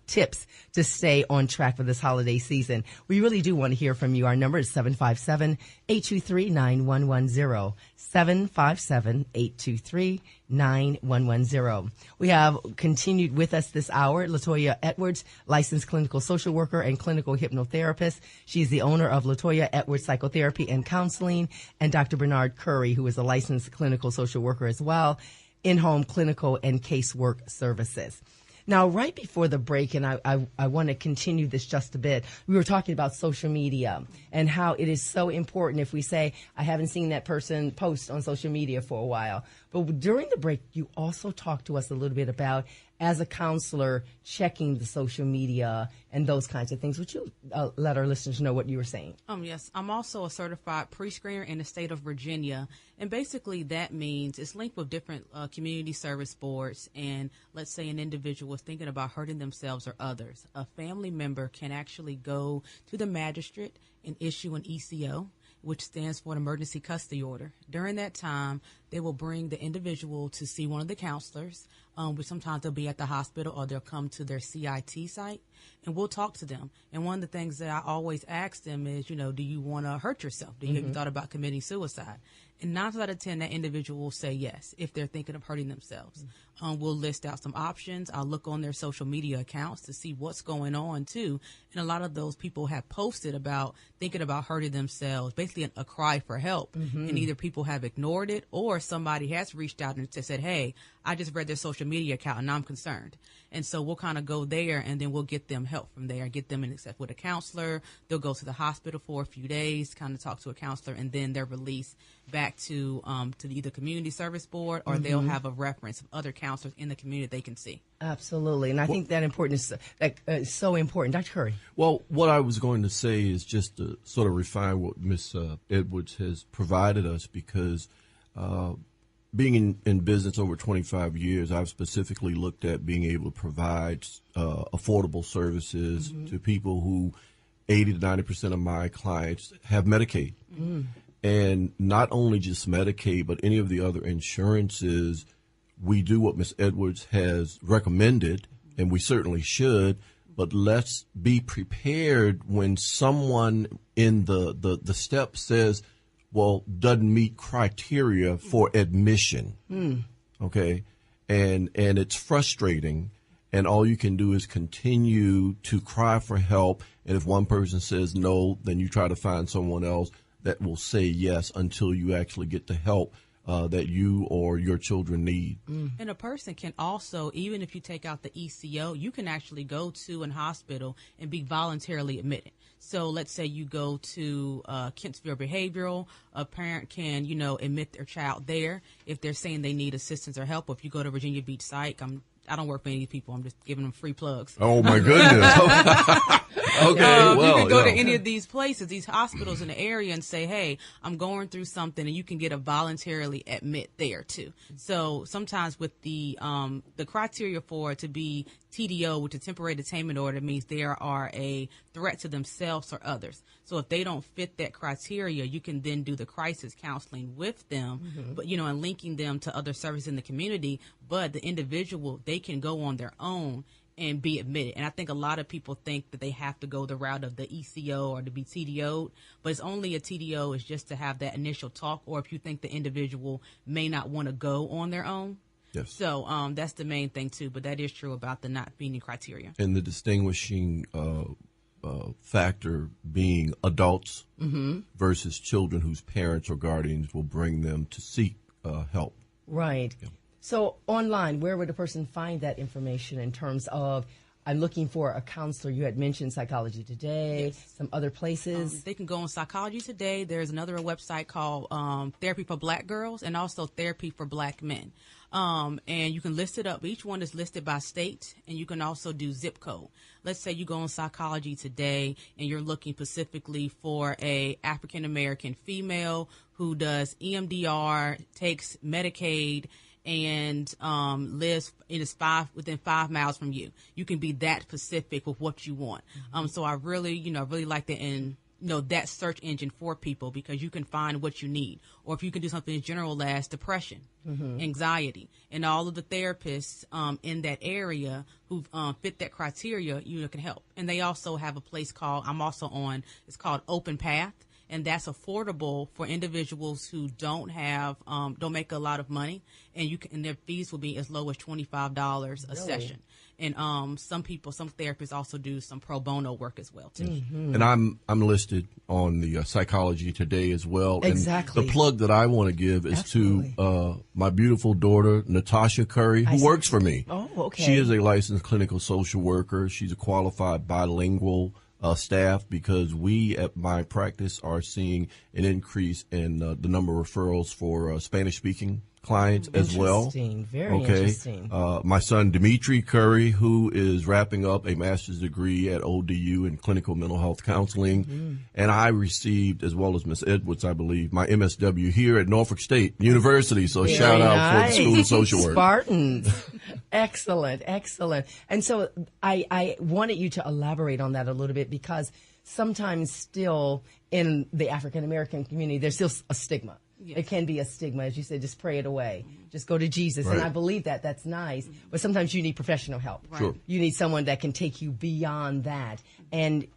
tips to stay on track for this holiday season? We really do want to hear from you. Our number is 757-823-9110. 757-823-9110. We have continued with us this hour LaToya Edwards, licensed clinical social worker and clinical hypnotherapist. She's the owner of LaToya Edwards Psychotherapy and Counseling, and Dr. Bernard Curry, who is a licensed clinical social worker as well, in-home clinical and casework services. Now, right before the break, and I want to continue this just a bit, we were talking about social media and how it is so important if we say, I haven't seen that person post on social media for a while. But during the break, you also talked to us a little bit about, as a counselor, checking the social media and those kinds of things. Would you let our listeners know what you were saying? Yes. I'm also a certified pre-screener in the state of Virginia. And basically that means it's linked with different community service boards. And let's say an individual is thinking about hurting themselves or others. A family member can actually go to the magistrate and issue an ECO, which stands for an emergency custody order. During that time, they will bring the individual to see one of the counselors, which sometimes they'll be at the hospital or they'll come to their CIT site, and we'll talk to them. And one of the things that I always ask them is, do you want to hurt yourself? Have you thought about committing suicide? And 9 out of 10, that individual will say yes if they're thinking of hurting themselves. We'll list out some options. I'll look on their social media accounts to see what's going on, too. And a lot of those people have posted about thinking about hurting themselves, basically a cry for help. And either people have ignored it or somebody has reached out and said, hey, I just read their social media account and I'm concerned. And so we'll kind of go there, and then we'll get them help from there, get them in accept with a counselor. They'll go to the hospital for a few days, kind of talk to a counselor, and then they're released back to either community service board, or they'll have a reference of other counselors in the community they can see. Absolutely. And I think that is so important. Dr. Curry. Well, what I was going to say is just to sort of refine what Ms. Edwards has provided us, because being in business over 25 years, I've specifically looked at being able to provide affordable services to people who 80 to 90% of my clients have Medicaid. And not only just Medicaid, but any of the other insurances. We do what Ms. Edwards has recommended, and we certainly should, but let's be prepared when someone in the step says, well, doesn't meet criteria for admission. Okay. And it's frustrating. And all you can do is continue to cry for help. And if one person says no, then you try to find someone else that will say yes until you actually get the help that you or your children need. And a person can also, even if you take out the ECO, you can actually go to a hospital and be voluntarily admitted. So let's say you go to Kentsville Behavioral, a parent can, admit their child there if they're saying they need assistance or help. Or if you go to Virginia Beach Psych, I don't work for any people. I'm just giving them free plugs. Oh, my goodness. Okay, you can go to any of these places, these hospitals in the area, and say, hey, I'm going through something, and you can get a voluntarily admit there, too. So sometimes with the criteria for it to be TDO, which is temporary detainment order, means they are a threat to themselves or others. So if they don't fit that criteria, you can then do the crisis counseling with them, but and linking them to other services in the community. But the individual, they can go on their own and be admitted. And I think a lot of people think that they have to go the route of the ECO or to be TDO'd, but it's only a TDO is just to have that initial talk, or if you think the individual may not want to go on their own. Yes. So that's the main thing, too. But that is true about the not meeting criteria. And the distinguishing factor being adults versus children whose parents or guardians will bring them to seek help. Right. Yeah. So online, where would a person find that information in terms of, I'm looking for a counselor? You had mentioned Psychology Today, some other places. They can go on Psychology Today. There's another website called Therapy for Black Girls, and also Therapy for Black Men. And you can list it up. Each one is listed by state, and you can also do zip code. Let's say you go on Psychology Today and you're looking specifically for a African-American female who does EMDR, takes Medicaid, and lives within 5 miles from you. You can be that specific with what you want. So I really, really like that in that search engine for people, because you can find what you need. Or if you can do something as general as depression, anxiety, and all of the therapists in that area who fit that criteria, can help. And they also have a place it's called Open Path. And that's affordable for individuals who don't make a lot of money, and their fees will be as low as $25 a session. And some therapists also do some pro bono work as well too. And I'm listed on the Psychology Today as well. Exactly. And the plug that I want to give is to my beautiful daughter, Natasha Curry, who works for me. Oh, okay. She is a licensed clinical social worker. She's a qualified bilingual staff, because we at my practice are seeing an increase in the number of referrals for Spanish-speaking clients as well. Very interesting. My son, Dimitri Curry, who is wrapping up a master's degree at ODU in clinical mental health counseling. And I received, as well as Ms. Edwards, I believe, my MSW here at Norfolk State University. So shout out for the School of Social Work. Spartans. Excellent. And so I wanted you to elaborate on that a little bit, because sometimes still in the African-American community, there's still a stigma. Yes. It can be a stigma, as you said, just pray it away. Just go to Jesus. Right. And I believe that. That's nice. But sometimes you need professional help. Right. Sure. You need someone that can take you beyond that. And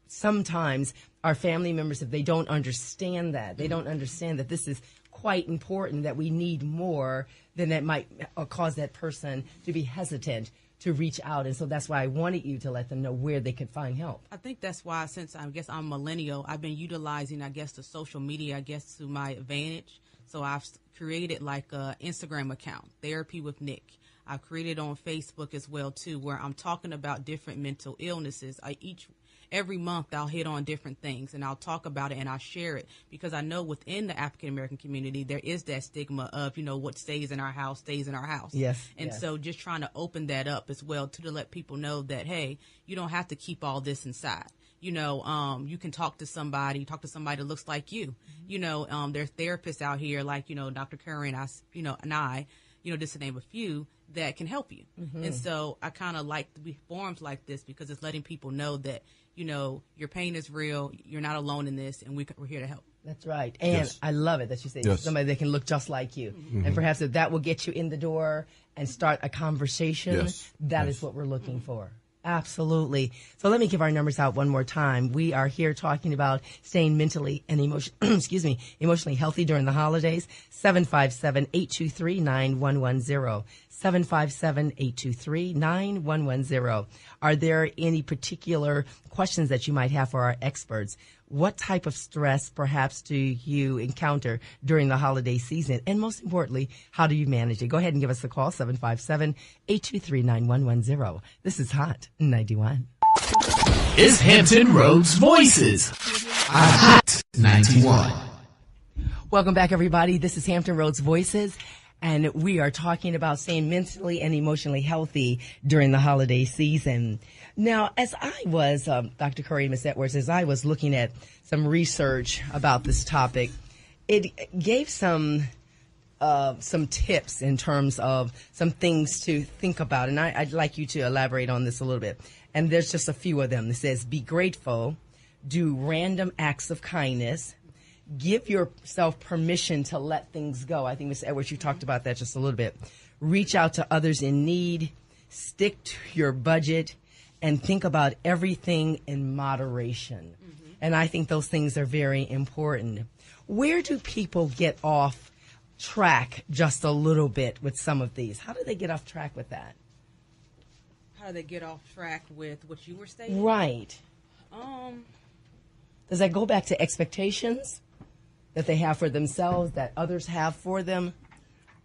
sometimes our family members, if they don't understand that, this is quite important, that we need more, then that might cause that person to be hesitant to reach out. And so that's why I wanted you to let them know where they could find help. I think that's why, since I guess I'm millennial, I've been utilizing, the social media, to my advantage. So I've created like a Instagram account, Therapy with Nick. I've created on Facebook as well too, where I'm talking about different mental illnesses. Every month I'll hit on different things and I'll talk about it and I'll share it, because I know within the African American community there is that stigma of, what stays in our house stays in our house. Yes. And yes. so just trying to open that up as well to let people know that, hey, you don't have to keep all this inside. You can talk to somebody that looks like you. There's therapists out here like, Dr. Curry and I, just to name a few, that can help you. Mm-hmm. And so I kind of like to be forums like this because it's letting people know that, your pain is real. You're not alone in this, and we're here to help. That's right. And yes. I love it that you say somebody that can look just like you. Mm-hmm. And perhaps if that will get you in the door and start a conversation, that is what we're looking for. Absolutely. So let me give our numbers out one more time. We are here talking about staying mentally and emotionally healthy during the holidays. 757-823-9110. 757-823-9110. Are there any particular questions that you might have for our experts? What type of stress perhaps do you encounter during the holiday season? And most importantly, how do you manage it? Go ahead and give us a call, 757-823-9110. This is Hot 91. It's Hampton Roads Voices. Hot 91. Welcome back, everybody. This is Hampton Roads Voices. And we are talking about staying mentally and emotionally healthy during the holiday season. Now, as I was, Dr. Curry and Ms. Edwards, as I was looking at some research about this topic, it gave some tips in terms of some things to think about. And I'd like you to elaborate on this a little bit. And there's just a few of them. It says, be grateful, do random acts of kindness, give yourself permission to let things go. I think, Ms. Edwards, you talked about that just a little bit. Reach out to others in need, stick to your budget, and think about everything in moderation. Mm-hmm. And I think those things are very important. Where do people get off track just a little bit with some of these? How do they get off track with that? How do they get off track with what you were stating? Right. Does that go back to expectations that they have for themselves, that others have for them?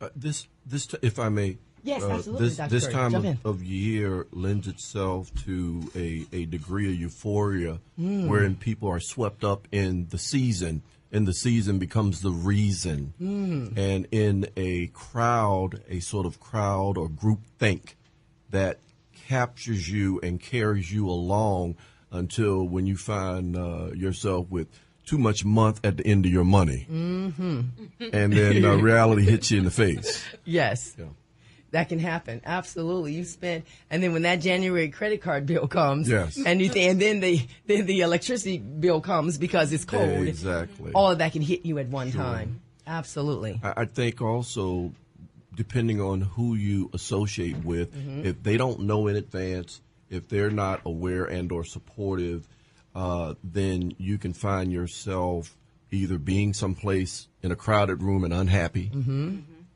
If I may. Yes, absolutely, This time of year lends itself to a degree of euphoria wherein people are swept up in the season, and the season becomes the reason. And in a sort of crowd or group think that captures you and carries you along until when you find yourself with too much month at the end of your money. Mm-hmm. And then reality hits you in the face. Yes. Yeah. That can happen. Absolutely. You spend, and then when that January credit card bill comes, and then the electricity bill comes because it's cold. Exactly. All of that can hit you at one time. Absolutely. I think also, depending on who you associate with, if they don't know in advance, if they're not aware and or supportive, then you can find yourself either being someplace in a crowded room and unhappy,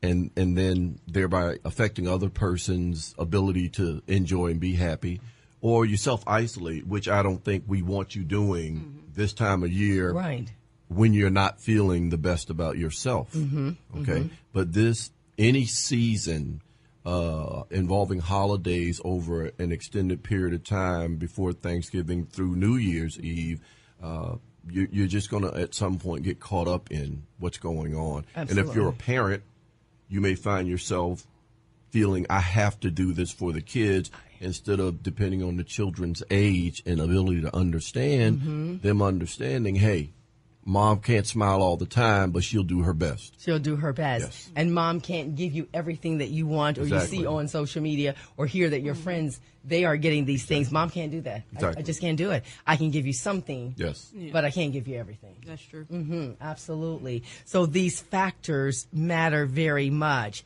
and then thereby affecting other person's ability to enjoy and be happy, or you self-isolate, which I don't think we want you doing this time of year, right, when you're not feeling the best about yourself. Okay, but any season involving holidays over an extended period of time before Thanksgiving through New Year's Eve, you're just going to at some point get caught up in what's going on. Absolutely. And if you're a parent, you may find yourself feeling, I have to do this for the kids, instead of depending on the children's age and ability to understand, them understanding, hey, Mom can't smile all the time, but she'll do her best. She'll do her best. Yes. And Mom can't give you everything that you want or you see on social media or hear that your friends, they are getting these things. Mom can't do that. Exactly. I just can't do it. I can give you something, but I can't give you everything. That's true. Absolutely. So these factors matter very much.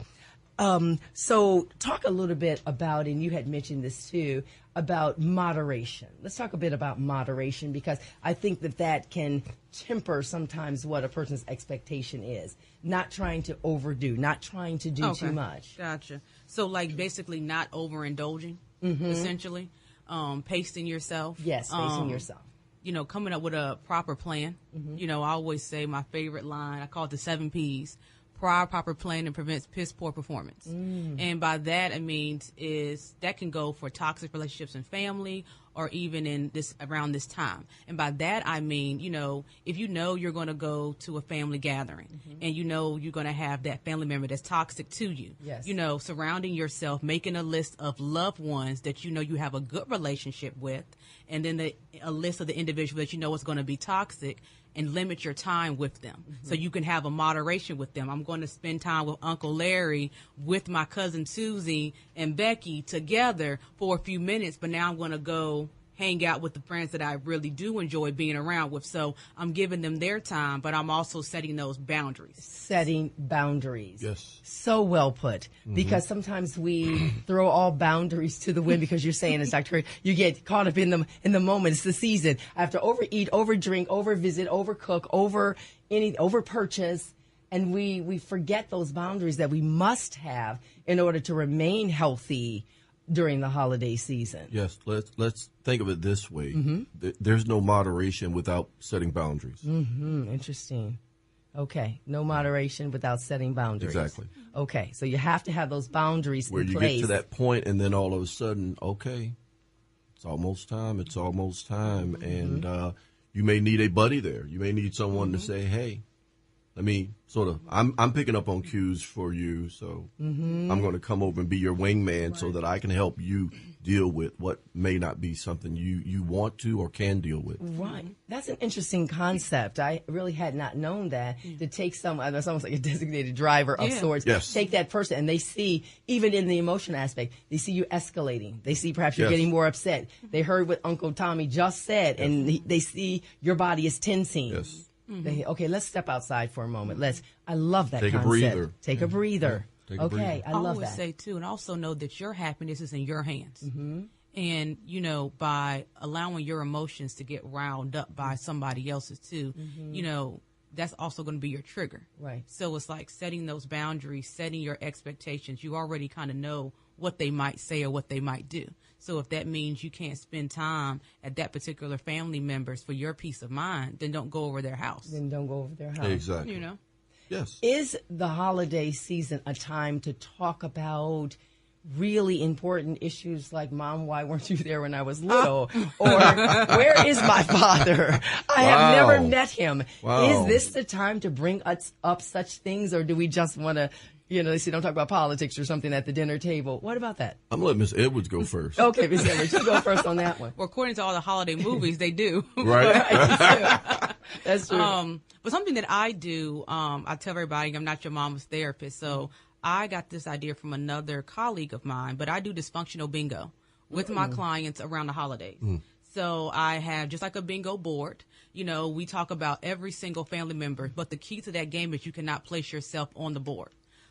So talk a little bit about, and you had mentioned this too, about moderation. Let's talk a bit about moderation, because I think that can temper sometimes what a person's expectation is. Not trying to overdo, not trying to do too much. Gotcha. So like basically not overindulging, essentially, pacing yourself. Yes, pacing yourself. Coming up with a proper plan. I always say my favorite line, I call it the 7 Ps. prior proper planning prevents piss poor performance. And by that, I mean is that can go for toxic relationships in family or even in this around this time. And by that, I mean, you know, if you know you're going to go to a family gathering and you know you're going to have that family member that's toxic to you, Yes. you know, surrounding yourself, making a list of loved ones that you know you have a good relationship with, and then a list of the individual that you know is going to be toxic, and limit your time with them so you can have a moderation with them. I'm going to spend time with Uncle Larry with my cousin Susie and Becky together for a few minutes, but now I'm going to go hang out with the friends that I really do enjoy being around with. So I'm giving them their time, but I'm also setting those boundaries. Setting boundaries. Yes. So well put. Because sometimes we throw all boundaries to the wind because you're saying, as Dr. Curry, you get caught up in the moment. It's the season. I have to overeat, overdrink, overvisit, overcook, overpurchase. And we forget those boundaries that we must have in order to remain healthy during the holiday season. Yes, let's think of it this way. There's no moderation without setting boundaries. Interesting. Okay. No moderation without setting boundaries. Exactly. Okay. So you have to have those boundaries Where in you place. get to that point and then all of a sudden, okay, it's almost time, and you may need a buddy there. You may need someone to say, hey, let me sort of, I'm picking up on cues for you, so I'm going to come over and be your wingman so that I can help you deal with what may not be something you want to or can deal with. Right. That's an interesting concept. I really had not known that. To take it's almost like a designated driver of sorts. Yes. Take that person and they see, even in the emotion aspect, they see you escalating. They see perhaps you're getting more upset. They heard what Uncle Tommy just said, and they see your body is tensing. Yes. Okay, let's step outside for a moment. I love that Take a concept. breather. Take a breather. Take a Okay, breather. I love always that. say too, and also know that your happiness is in your hands. And you know, by allowing your emotions to get wound up by somebody else's too, you know, that's also going to be your trigger. Right. So it's like setting those boundaries, setting your expectations. You already kind of know what they might say or what they might do. So if that means you can't spend time at that particular family members for your peace of mind, then don't go over their house. Then don't go over their house. Exactly. You know? Yes. Is the holiday season a time to talk about really important issues like, Mom, why weren't you there when I was little? Or where is my father? I have never met him. Wow. Is this the time to bring up such things, or do we just want to, they say don't talk about politics or something at the dinner table? What about that? I'm going to let Miss Edwards go first. Okay, Ms. Edwards, you go first on that one. Well, according to all the holiday movies, they do. Right? That's true. But something that I do, I tell everybody I'm not your mama's therapist. So I got this idea from another colleague of mine, but I do dysfunctional bingo with my clients around the holidays. So I have just like a bingo board. We talk about every single family member, but the key to that game is you cannot place yourself on the board.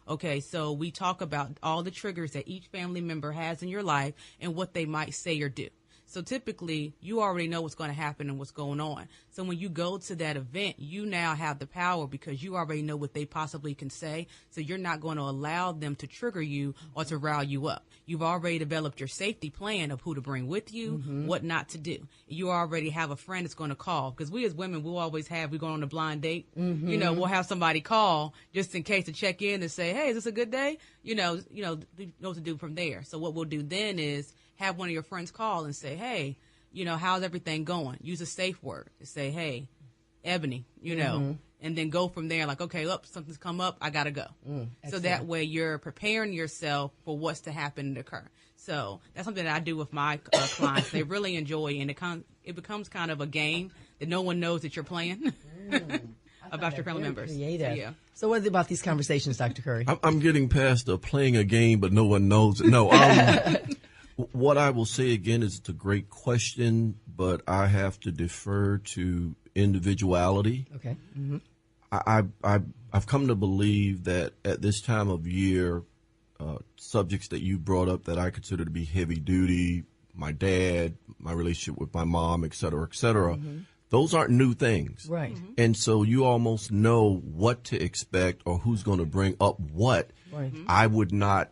Okay, so we talk about all the triggers that each family member has in your life and what they might say or do. So typically, you already know what's going to happen and what's going on. So when you go to that event, you now have the power because you already know what they possibly can say. So you're not going to allow them to trigger you or to rile you up. You've already developed your safety plan of who to bring with you, what not to do. You already have a friend that's going to call, because we as women, we'll always have, we go on a blind date. We'll have somebody call just in case to check in and say, hey, is this a good day? You know what to do from there. So what we'll do then is have one of your friends call and say, hey, how's everything going? Use a safe word to say, hey, Ebony, and then go from there like, okay, look, something's come up, I got to go. So that way you're preparing yourself for what's to happen and occur. So that's something that I do with my clients. They really enjoy it, and it becomes kind of a game that no one knows that you're playing about your family members. Creative. So, yeah. So what about these conversations, Dr. Curry? I'm getting past playing a game, but no one knows it. No, what I will say again is it's a great question, but I have to defer to individuality. Okay. I've come to believe that at this time of year, subjects that you brought up that I consider to be heavy duty, my dad, my relationship with my mom, et cetera, those aren't new things. Right. And so you almost know what to expect or who's going to bring up what. Right. I would not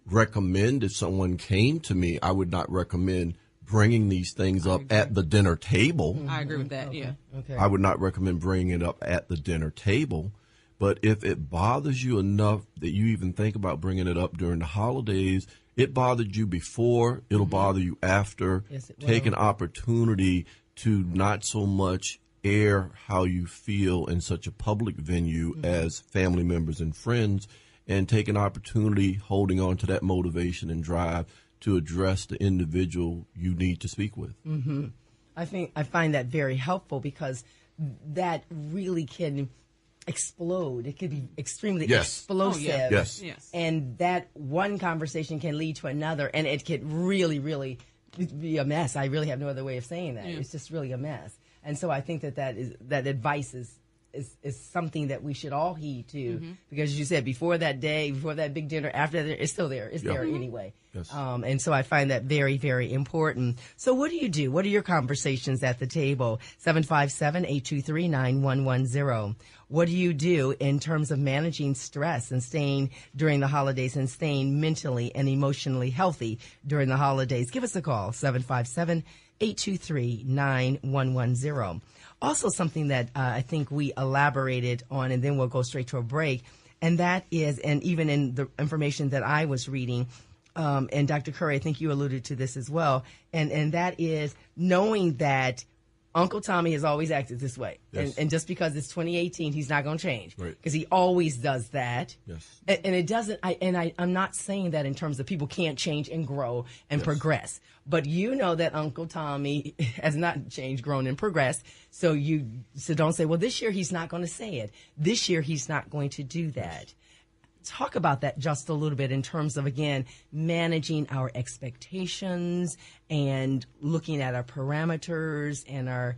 recommend, if someone came to me, I would not recommend bringing these things up at the dinner table. I agree with that, Okay. yeah. Okay. I would not recommend bringing it up at the dinner table. But if it bothers you enough that you even think about bringing it up during the holidays, it bothered you before, it'll bother you after. Yes, it will. Take an opportunity to not so much air how you feel in such a public venue as family members and friends, and take an opportunity holding on to that motivation and drive to address the individual you need to speak with. I find that very helpful because that really can explode. It could be extremely explosive. Yes. And that one conversation can lead to another, and it could really, really be a mess. I really have no other way of saying that. It's just really a mess. And so I think that advice is something that we should all heed to, because as you said, before that day, before that big dinner, after that, it's still there. It's there anyway. Yes. And so I find that very, very important. So what do you do? What are your conversations at the table? 757-823-9110. What do you do in terms of managing stress and staying during the holidays and staying mentally and emotionally healthy during the holidays? Give us a call, 757-823-9110. Also something that I think we elaborated on, and then we'll go straight to a break, and that is, and even in the information that I was reading, and Dr. Curry, I think you alluded to this as well, and that is knowing that Uncle Tommy has always acted this way. Yes. And just because it's 2018, he's not going to change. Right. Because he always does that. Yes. And it doesn't, I'm not saying that in terms of people can't change and grow and progress. But you know that Uncle Tommy has not changed, grown, and progressed. So don't say, well, this year he's not going to say it. This year he's not going to do that. Talk about that just a little bit in terms of, again, managing our expectations and looking at our parameters and our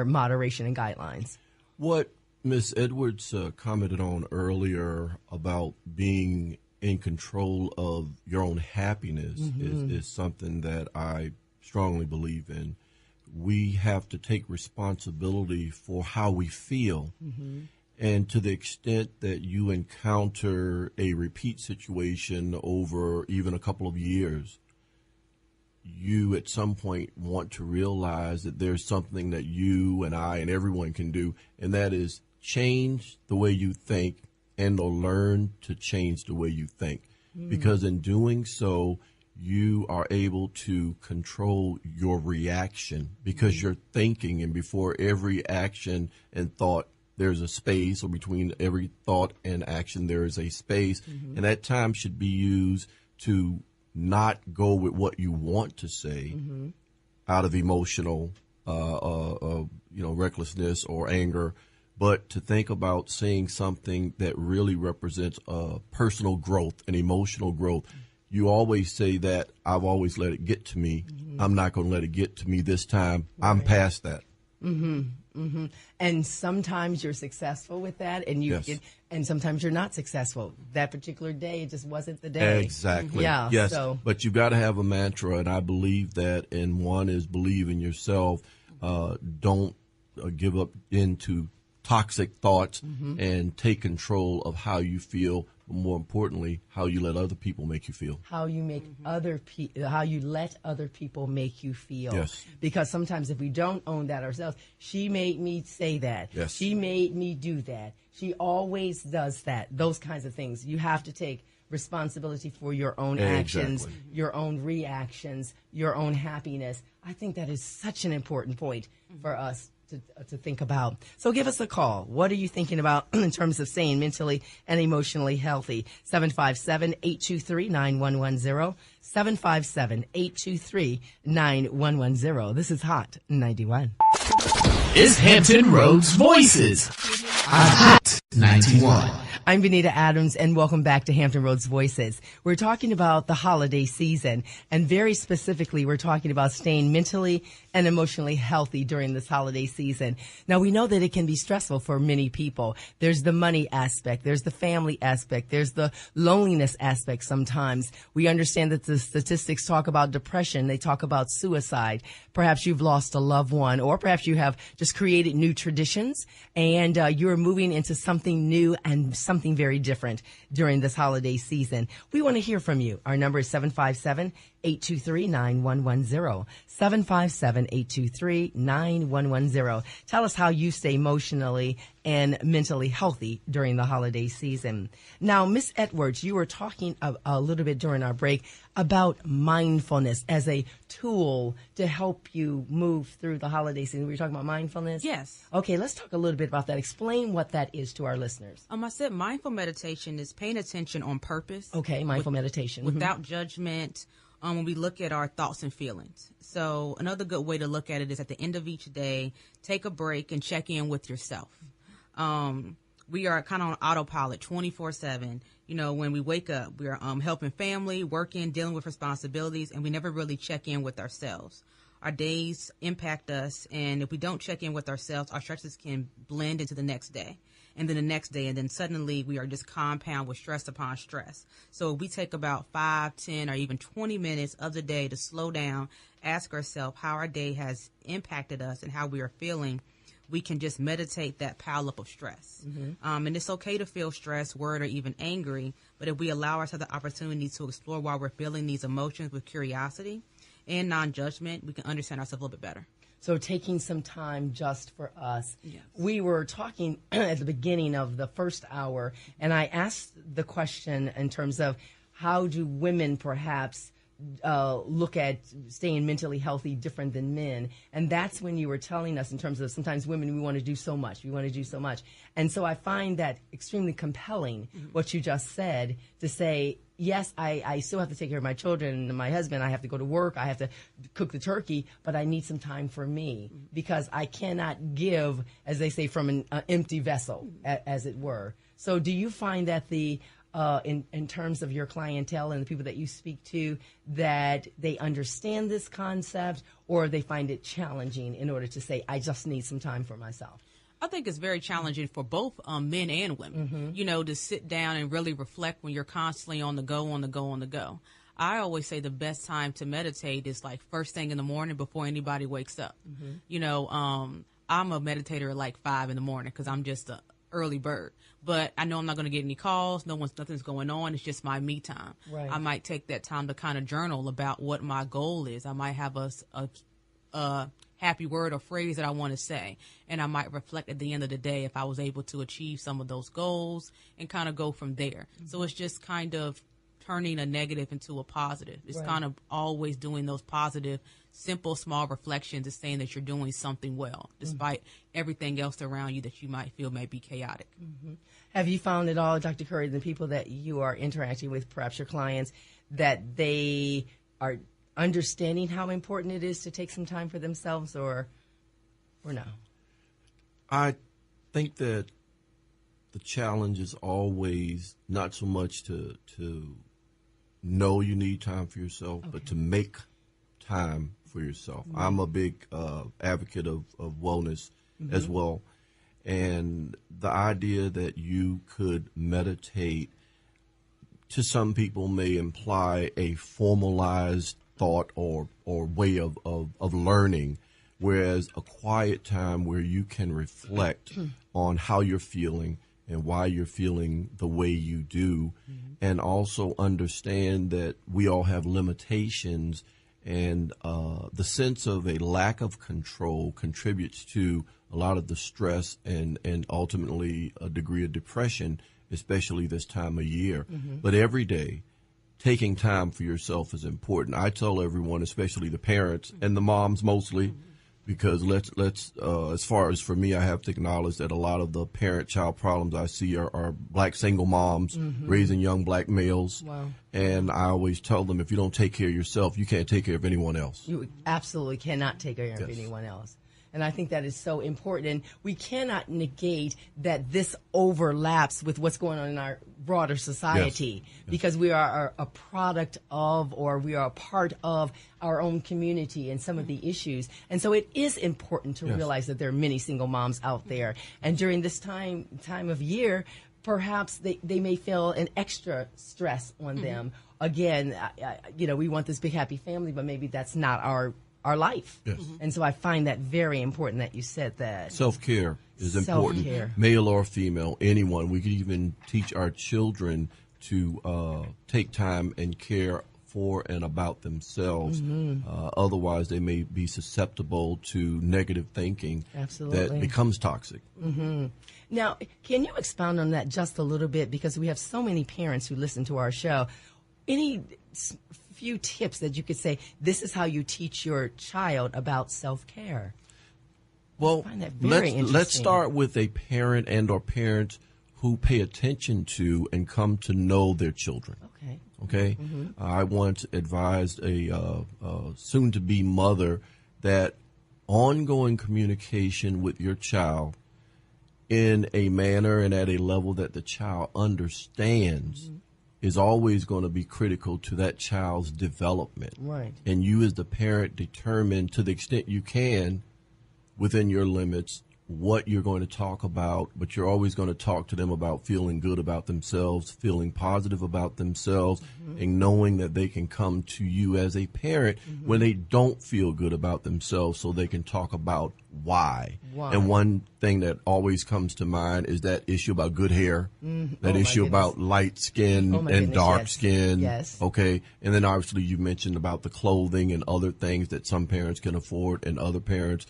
moderation and guidelines. What Ms. Edwards commented on earlier about being in control of your own happiness is something that I strongly believe in. We have to take responsibility for how we feel. And to the extent that you encounter a repeat situation over even a couple of years, you at some point want to realize that there's something that you and I and everyone can do, and that is change the way you think and learn to change the way you think. Because in doing so, you are able to control your reaction because you're thinking, and before every action and thought, there's a space, or between every thought and action, there is a space. And that time should be used to not go with what you want to say out of emotional, recklessness or anger, but to think about saying something that really represents personal growth and emotional growth. You always say that, I've always let it get to me. I'm not going to let it get to me this time. I'm past that. And sometimes you're successful with that, and and sometimes you're not successful. That particular day, it just wasn't the day. Exactly. Yeah. Yes. So. But you've got to have a mantra, and I believe that. And one is believe in yourself. Don't give up into toxic thoughts, and take control of how you feel. But more importantly, how you let other people make you feel. How you make how you let other people make you feel. Yes. Because sometimes if we don't own that ourselves, she made me say that. Yes. She made me do that. She always does that. Those kinds of things. You have to take responsibility for your own actions, your own reactions, your own happiness. I think that is such an important point for us to think about. So give us a call. What are you thinking about in terms of staying mentally and emotionally healthy? 757-823-9110. 757-823-9110. This is Hot 91. Is Hampton Roads Voices. Hot 91. I'm Benita Adams, and welcome back to Hampton Roads Voices. We're talking about the holiday season, and very specifically, we're talking about staying mentally and emotionally healthy during this holiday season. Now, we know that it can be stressful for many people. There's the money aspect, there's the family aspect, there's the loneliness aspect sometimes. We understand that the statistics talk about depression, they talk about suicide. Perhaps you've lost a loved one, or perhaps you have just created new traditions, and you're moving into something new and something very different during this holiday season. We want to hear from you. Our number is 757-823-9110. 757-823-9110. Tell us how you stay emotionally and mentally healthy during the holiday season. Now, Miss Edwards, you were talking a little bit during our break about mindfulness as a tool to help you move through the holiday season. Were you talking about mindfulness? Yes. Okay, let's talk a little bit about that. Explain what that is to our listeners. I said mindful meditation is paying attention on purpose. Okay, mindful meditation. Without judgment, when we look at our thoughts and feelings. So another good way to look at it is at the end of each day, take a break and check in with yourself. We are kind of on autopilot 24/7. You know, when we wake up, we are helping family, working, dealing with responsibilities, and we never really check in with ourselves. Our days impact us, and if we don't check in with ourselves, our stresses can blend into the next day, and then the next day, and then suddenly we are just compound with stress upon stress. So we take about 5, 10, or even 20 minutes of the day to slow down, ask ourselves how our day has impacted us and how we are feeling. We can just meditate that pile up of stress. And it's okay to feel stressed, worried, or even angry, but if we allow ourselves the opportunity to explore why we're feeling these emotions with curiosity and non-judgment, we can understand ourselves a little bit better. So taking some time just for us. Yes. We were talking at the beginning of the first hour, and I asked the question in terms of how do women perhaps look at staying mentally healthy different than men. And that's when you were telling us in terms of sometimes women, we want to do so much. We want to do so much. And so I find that extremely compelling, what you just said, to say, yes, I still have to take care of my children and my husband. I have to go to work. I have to cook the turkey, but I need some time for me because I cannot give, as they say, from an empty vessel, as it were. So do you find that in terms of your clientele and the people that you speak to, that they understand this concept or they find it challenging in order to say, I just need some time for myself? I think it's very challenging for both men and women, you know, to sit down and really reflect when you're constantly on the go. I always say the best time to meditate is like first thing in the morning before anybody wakes up. You know, I'm a meditator at like 5 in the morning because I'm just a early bird, but I know I'm not going to get any calls. Nothing's going on. It's just my me time. Right. I might take that time to kind of journal about what my goal is. I might have a happy word or phrase that I want to say, and I might reflect at the end of the day if I was able to achieve some of those goals and kind of go from there. So it's just kind of turning a negative into a positive. It's kind of always doing those positive, simple, small reflections and saying that you're doing something well, despite everything else around you that you might feel may be chaotic. Have you found at all, Dr. Curry, the people that you are interacting with, perhaps your clients, that they are understanding how important it is to take some time for themselves, or no? I think that the challenge is always not so much to know you need time for yourself, but to make time for yourself. I'm a big advocate of wellness as well. And the idea that you could meditate to some people may imply a formalized thought or way of learning, whereas a quiet time where you can reflect on how you're feeling and why you're feeling the way you do, and also understand that we all have limitations, and the sense of a lack of control contributes to a lot of the stress and ultimately a degree of depression, especially this time of year. But every day, taking time for yourself is important. I tell everyone, especially the parents and the moms mostly, because let's as far as for me, I have to acknowledge that a lot of the parent-child problems I see are black single moms raising young black males. Wow. And I always tell them, if you don't take care of yourself, you can't take care of anyone else. You absolutely cannot take care of anyone else. And I think that is so important. And we cannot negate that this overlaps with what's going on in our broader society, because we are a product of, or we are a part of our own community and some of the issues. And so it is important to realize that there are many single moms out there. And during this time of year, perhaps they may feel an extra stress on them. Again, we want this big happy family, but maybe that's not our life. And so I find that very important that you said that. Self-care is important, male or female, anyone. We could even teach our children to take time and care for and about themselves. Otherwise, they may be susceptible to negative thinking that becomes toxic. Now, can you expound on that just a little bit? Because we have so many parents who listen to our show. Any few tips that you could say, this is how you teach your child about self-care? Well, I find that very let's interesting. start with a parent and or parents who pay attention to and come to know their children. Okay. I once advised a soon-to-be mother that ongoing communication with your child in a manner and at a level that the child understands is always going to be critical to that child's development. Right. And you as the parent determine to the extent you can within your limits what you're going to talk about, but you're always going to talk to them about feeling good about themselves, feeling positive about themselves, and knowing that they can come to you as a parent when they don't feel good about themselves so they can talk about why. And one thing that always comes to mind is that issue about good hair, that issue about light skin and dark skin. Okay. And then obviously you mentioned about the clothing and other things that some parents can afford and other parents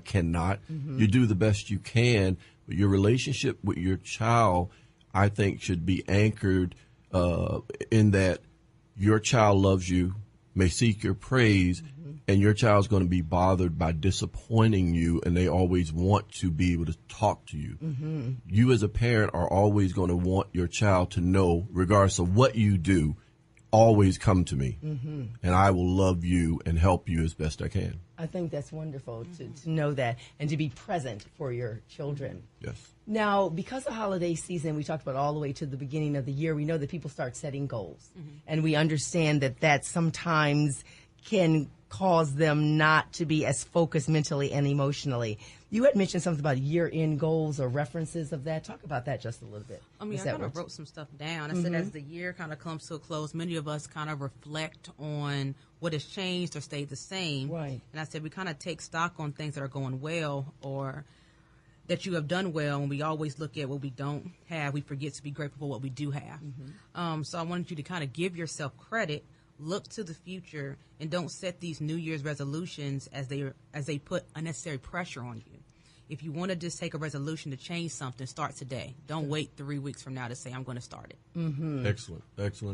cannot. You do the best you can, but your relationship with your child, I think, should be anchored in that your child loves you, may seek your praise, and your child's going to be bothered by disappointing you, and they always want to be able to talk to you. You as a parent are always going to want your child to know, regardless of what you do, always come to me, and I will love you and help you as best I can. I think that's wonderful to know that and to be present for your children. Yes. Now, because of holiday season, we talked about all the way to the beginning of the year, we know that people start setting goals. And we understand that that sometimes can cause them not to be as focused mentally and emotionally. You had mentioned something about year-end goals or references of that. Talk about that just a little bit. I mean, I kind of wrote some stuff down. I said as the year kind of comes to a close, many of us kind of reflect on what has changed or stayed the same. Right. And I said we kind of take stock on things that are going well or that you have done well, and we always look at what we don't have. We forget to be grateful for what we do have. So I wanted you to kind of give yourself credit, look to the future, and don't set these New Year's resolutions as they put unnecessary pressure on you. If you want to just take a resolution to change something, start today. Don't wait 3 weeks from now to say, I'm going to start it. Excellent.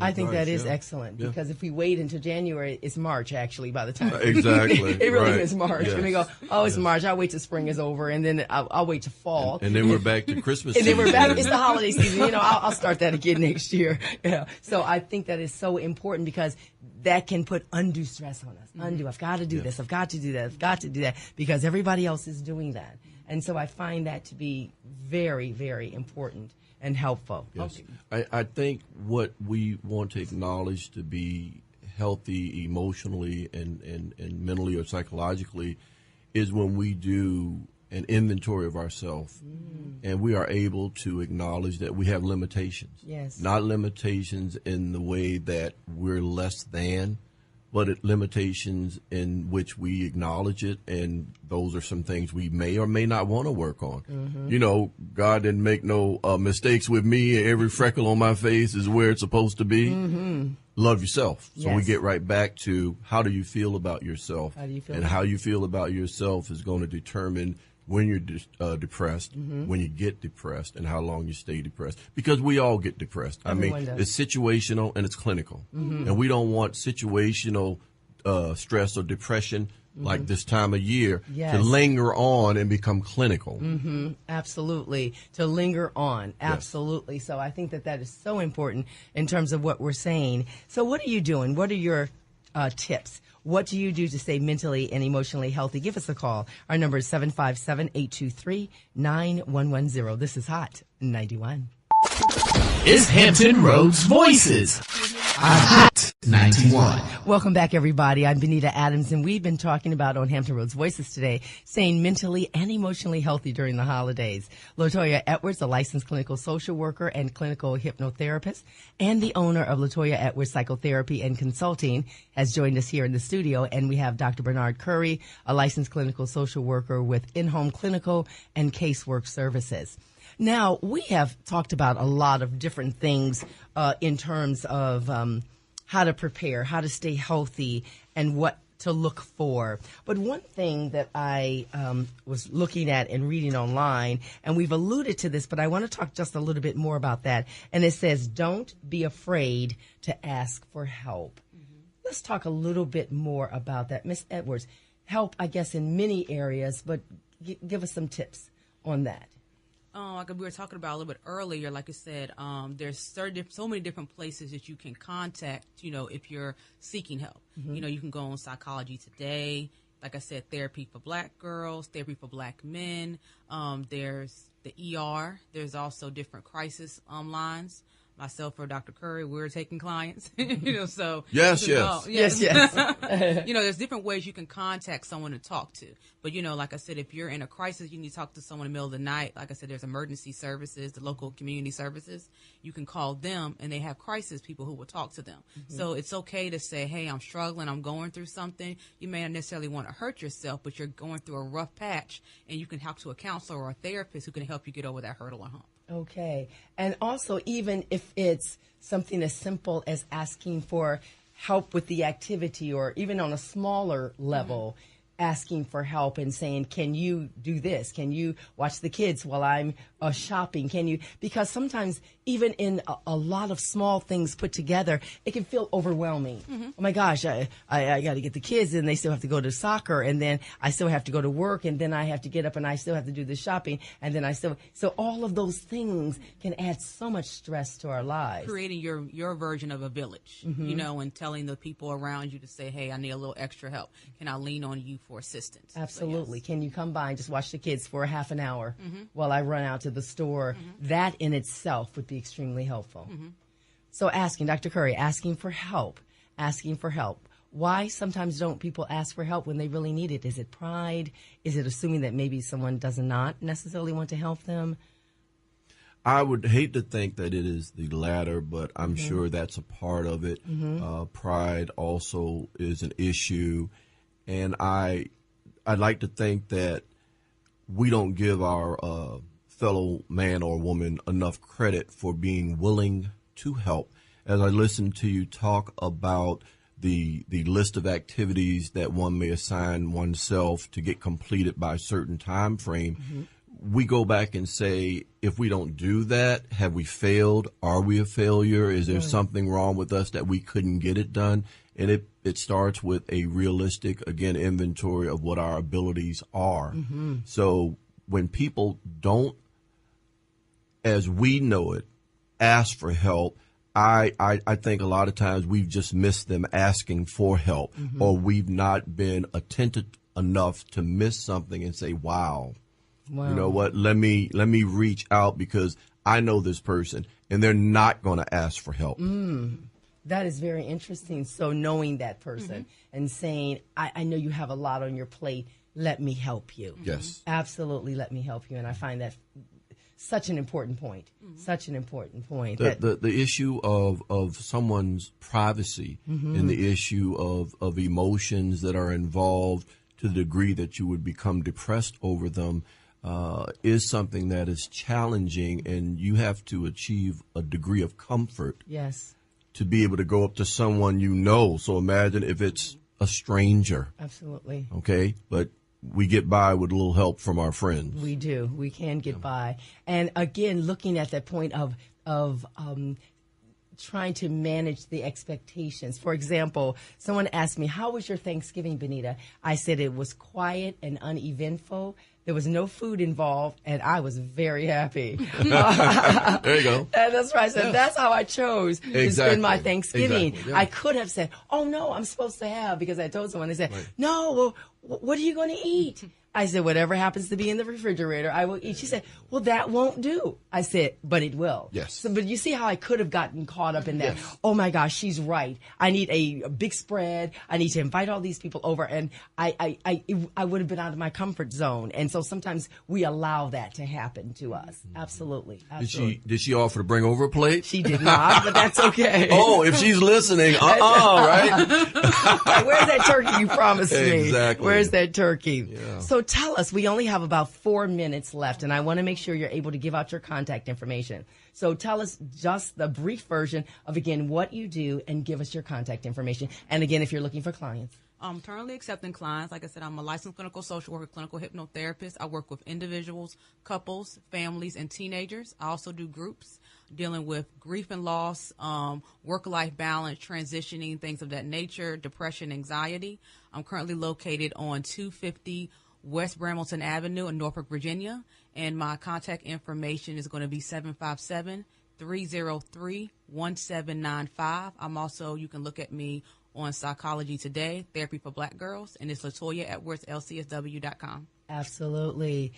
I think that is excellent because if we wait until January, it's March actually by the time. Exactly. It really Right. is March. Yes. And we go, oh, it's March. I'll wait till spring is over and then I'll wait till fall. And then we're back to Christmas And then we're season. back. It's the holiday season. You know, I'll start that again next year. Yeah. So I think that is so important because that can put undue stress on us. Undue. I've got to do this. I've got to do that. I've got to do that because everybody else is doing that. And so I find that to be very, very important and helpful. Yes. I think what we want to acknowledge to be healthy emotionally and mentally or psychologically is when we do an inventory of ourselves and we are able to acknowledge that we have limitations. Yes. Not limitations in the way that we're less than, but limitations in which we acknowledge it, and those are some things we may or may not want to work on. You know, God didn't make no mistakes with me. Every freckle on my face is where it's supposed to be. Love yourself. So we get right back to how do you feel about yourself? How do you feel and about how you feel about yourself is going to determine when you're depressed, when you get depressed, and how long you stay depressed. Because we all get depressed. Everyone does. It's situational and it's clinical. And we don't want situational stress or depression like this time of year to linger on and become clinical. Absolutely. To linger on. Absolutely. So I think that is so important in terms of what we're saying. So what are you doing? What are your tips? What do you do to stay mentally and emotionally healthy? Give us a call. Our number is 757-823-9110. This is Hot 91. Is Hampton Roads Voices on Hot 91. Welcome back, everybody. I'm Benita Adams, and we've been talking about on Hampton Roads Voices today, staying mentally and emotionally healthy during the holidays. LaToya Edwards, a licensed clinical social worker and clinical hypnotherapist, and the owner of LaToya Edwards Psychotherapy and Consulting, has joined us here in the studio. And we have Dr. Bernard Curry, a licensed clinical social worker with in-home clinical and casework services. Now, we have talked about a lot of different things in terms of how to prepare, how to stay healthy, and what to look for. But one thing that I was looking at and reading online, and we've alluded to this, but I want to talk just a little bit more about that. And it says, don't be afraid to ask for help. Let's talk a little bit more about that. Ms. Edwards, help, I guess, in many areas, but give us some tips on that. Like we were talking about a little bit earlier, like I said, there's so many different places that you can contact, if you're seeking help. You can go on Psychology Today. Like I said, therapy for black girls, therapy for black men. There's the ER. There's also different crisis lines. Myself or Dr. Curry, we're taking clients, so. Yes. There's different ways you can contact someone to talk to. But, like I said, if you're in a crisis, you need to talk to someone in the middle of the night. Like I said, there's emergency services, the local community services. You can call them, and they have crisis people who will talk to them. So it's okay to say, hey, I'm struggling, I'm going through something. You may not necessarily want to hurt yourself, but you're going through a rough patch, and you can talk to a counselor or a therapist who can help you get over that hurdle or hump. Okay. And also, even if it's something as simple as asking for help with the activity, or even on a smaller level, asking for help and saying, can you do this? Can you watch the kids while I'm shopping? Can you? Because sometimes even in a lot of small things put together, it can feel overwhelming. Oh my gosh, I got to get the kids, and they still have to go to soccer, and then I still have to go to work, and then I have to get up and I still have to do the shopping, and then so all of those things can add so much stress to our lives. Creating your version of a village, and telling the people around you to say, hey, I need a little extra help. Can I lean on you for assistance? Absolutely. So, yes. Can you come by and just watch the kids for a half an hour while I run out to the store? That in itself would be extremely helpful. So Dr. Curry, asking for help. Why sometimes don't people ask for help when they really need it? Is it pride? Is it assuming that maybe someone does not necessarily want to help them? I would hate to think that it is the latter, but I'm sure that's a part of it. Pride also is an issue. And I'd like to think that we don't give our fellow man or woman enough credit for being willing to help. As I listen to you talk about the list of activities that one may assign oneself to get completed by a certain time frame, we go back and say, if we don't do that, have we failed? Are we a failure? Is there something wrong with us that we couldn't get it done? And it starts with a realistic, again, inventory of what our abilities are. So when people don't, as we know it, ask for help, I think a lot of times we've just missed them asking for help, or we've not been attentive enough to miss something and say, wow. You know what, let me reach out because I know this person and they're not going to ask for help. That is very interesting. So knowing that person and saying, I know you have a lot on your plate. Let me help you. Yes. Absolutely, let me help you. And I find that such an important point. Such an important point. The issue of someone's privacy and the issue of emotions that are involved to the degree that you would become depressed over them is something that is challenging, and you have to achieve a degree of comfort. Yes. To be able to go up to someone you know. So imagine if it's a stranger. Absolutely. Okay? But we get by with a little help from our friends. We do. We can get by. And again, looking at that point of trying to manage the expectations. For example, someone asked me, how was your Thanksgiving, Benita? I said it was quiet and uneventful. There was no food involved, and I was very happy. There you go. And that's right. I said, that's how I chose to spend my Thanksgiving. Exactly. Yeah. I could have said, oh, no, I'm supposed to have, because I told someone, they said, no, well, what are you going to eat? I said, whatever happens to be in the refrigerator, I will eat. She said, well, that won't do. I said, but it will. Yes. So, but you see how I could have gotten caught up in that. Yes. Oh, my gosh, she's right. I need a big spread. I need to invite all these people over. And I would have been out of my comfort zone. And so sometimes we allow that to happen to us. Absolutely. Absolutely. Did she offer to bring over a plate? She did not, but that's okay. Oh, if she's listening, right? Where's that turkey you promised me? Exactly. Where's that turkey? Yeah. So tell us, we only have about 4 minutes left, and I want to make sure you're able to give out your contact information. So tell us just the brief version of, again, what you do and give us your contact information. And again, if you're looking for clients. I'm currently accepting clients. Like I said, I'm a licensed clinical social worker, clinical hypnotherapist. I work with individuals, couples, families, and teenagers. I also do groups dealing with grief and loss, work-life balance, transitioning, things of that nature, depression, anxiety. I'm currently located on 250 West Bramilton Avenue in Norfolk, Virginia, and my contact information is going to be 757-303-1795. You can look at me on Psychology Today, Therapy for Black Girls, and it's LatoyaEdwards@lcsw.com. Absolutely.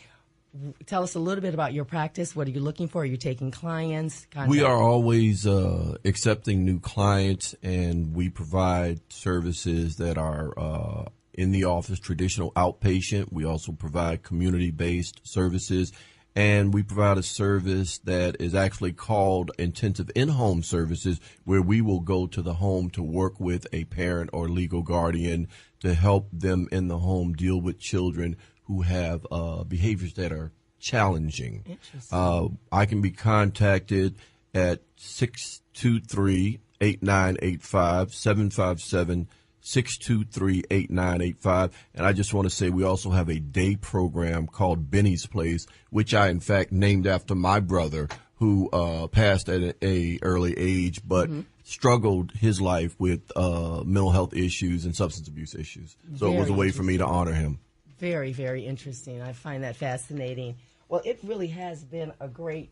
Tell us a little bit about your practice. What are you looking for? Are you taking clients? We are always accepting new clients, and we provide services that are in the office, traditional outpatient. We also provide community-based services, and we provide a service that is actually called intensive in-home services, where we will go to the home to work with a parent or legal guardian to help them in the home deal with children who have behaviors that are challenging. I can be contacted at 623-8985, 757-623-8985. And I just want to say we also have a day program called Benny's Place, which I, in fact, named after my brother, who passed at a early age, but struggled his life with mental health issues and substance abuse issues. So it was a way for me to honor him. Very, very interesting. I find that fascinating. Well, it really has been a great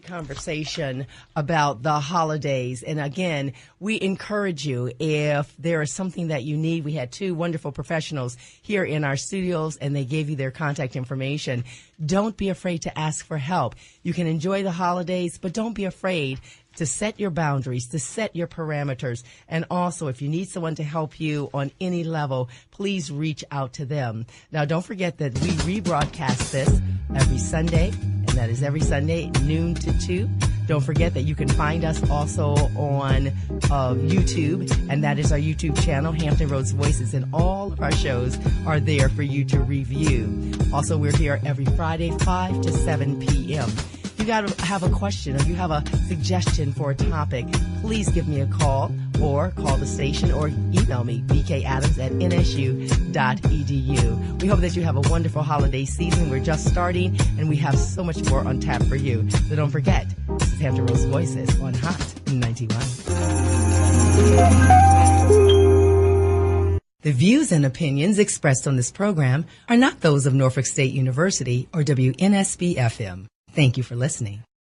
conversation about the holidays. And again, we encourage you, if there is something that you need, we had two wonderful professionals here in our studios, and they gave you their contact information. Don't be afraid to ask for help. You can enjoy the holidays, but don't be afraid to set your boundaries, to set your parameters. And also, if you need someone to help you on any level, please reach out to them. Now, don't forget that we rebroadcast this every Sunday, and that is every Sunday, noon to 2. Don't forget that you can find us also on YouTube, and that is our YouTube channel, Hampton Roads Voices, and all of our shows are there for you to review. Also, we're here every Friday, 5 to 7 p.m. You got to have a question or you have a suggestion for a topic, please give me a call or call the station or email me, bkadams@nsu.edu. We hope that you have a wonderful holiday season. We're just starting, and we have so much more on tap for you. So don't forget, this is Hampton Roads Voices on Hot 91. The views and opinions expressed on this program are not those of Norfolk State University or WNSB-FM. Thank you for listening.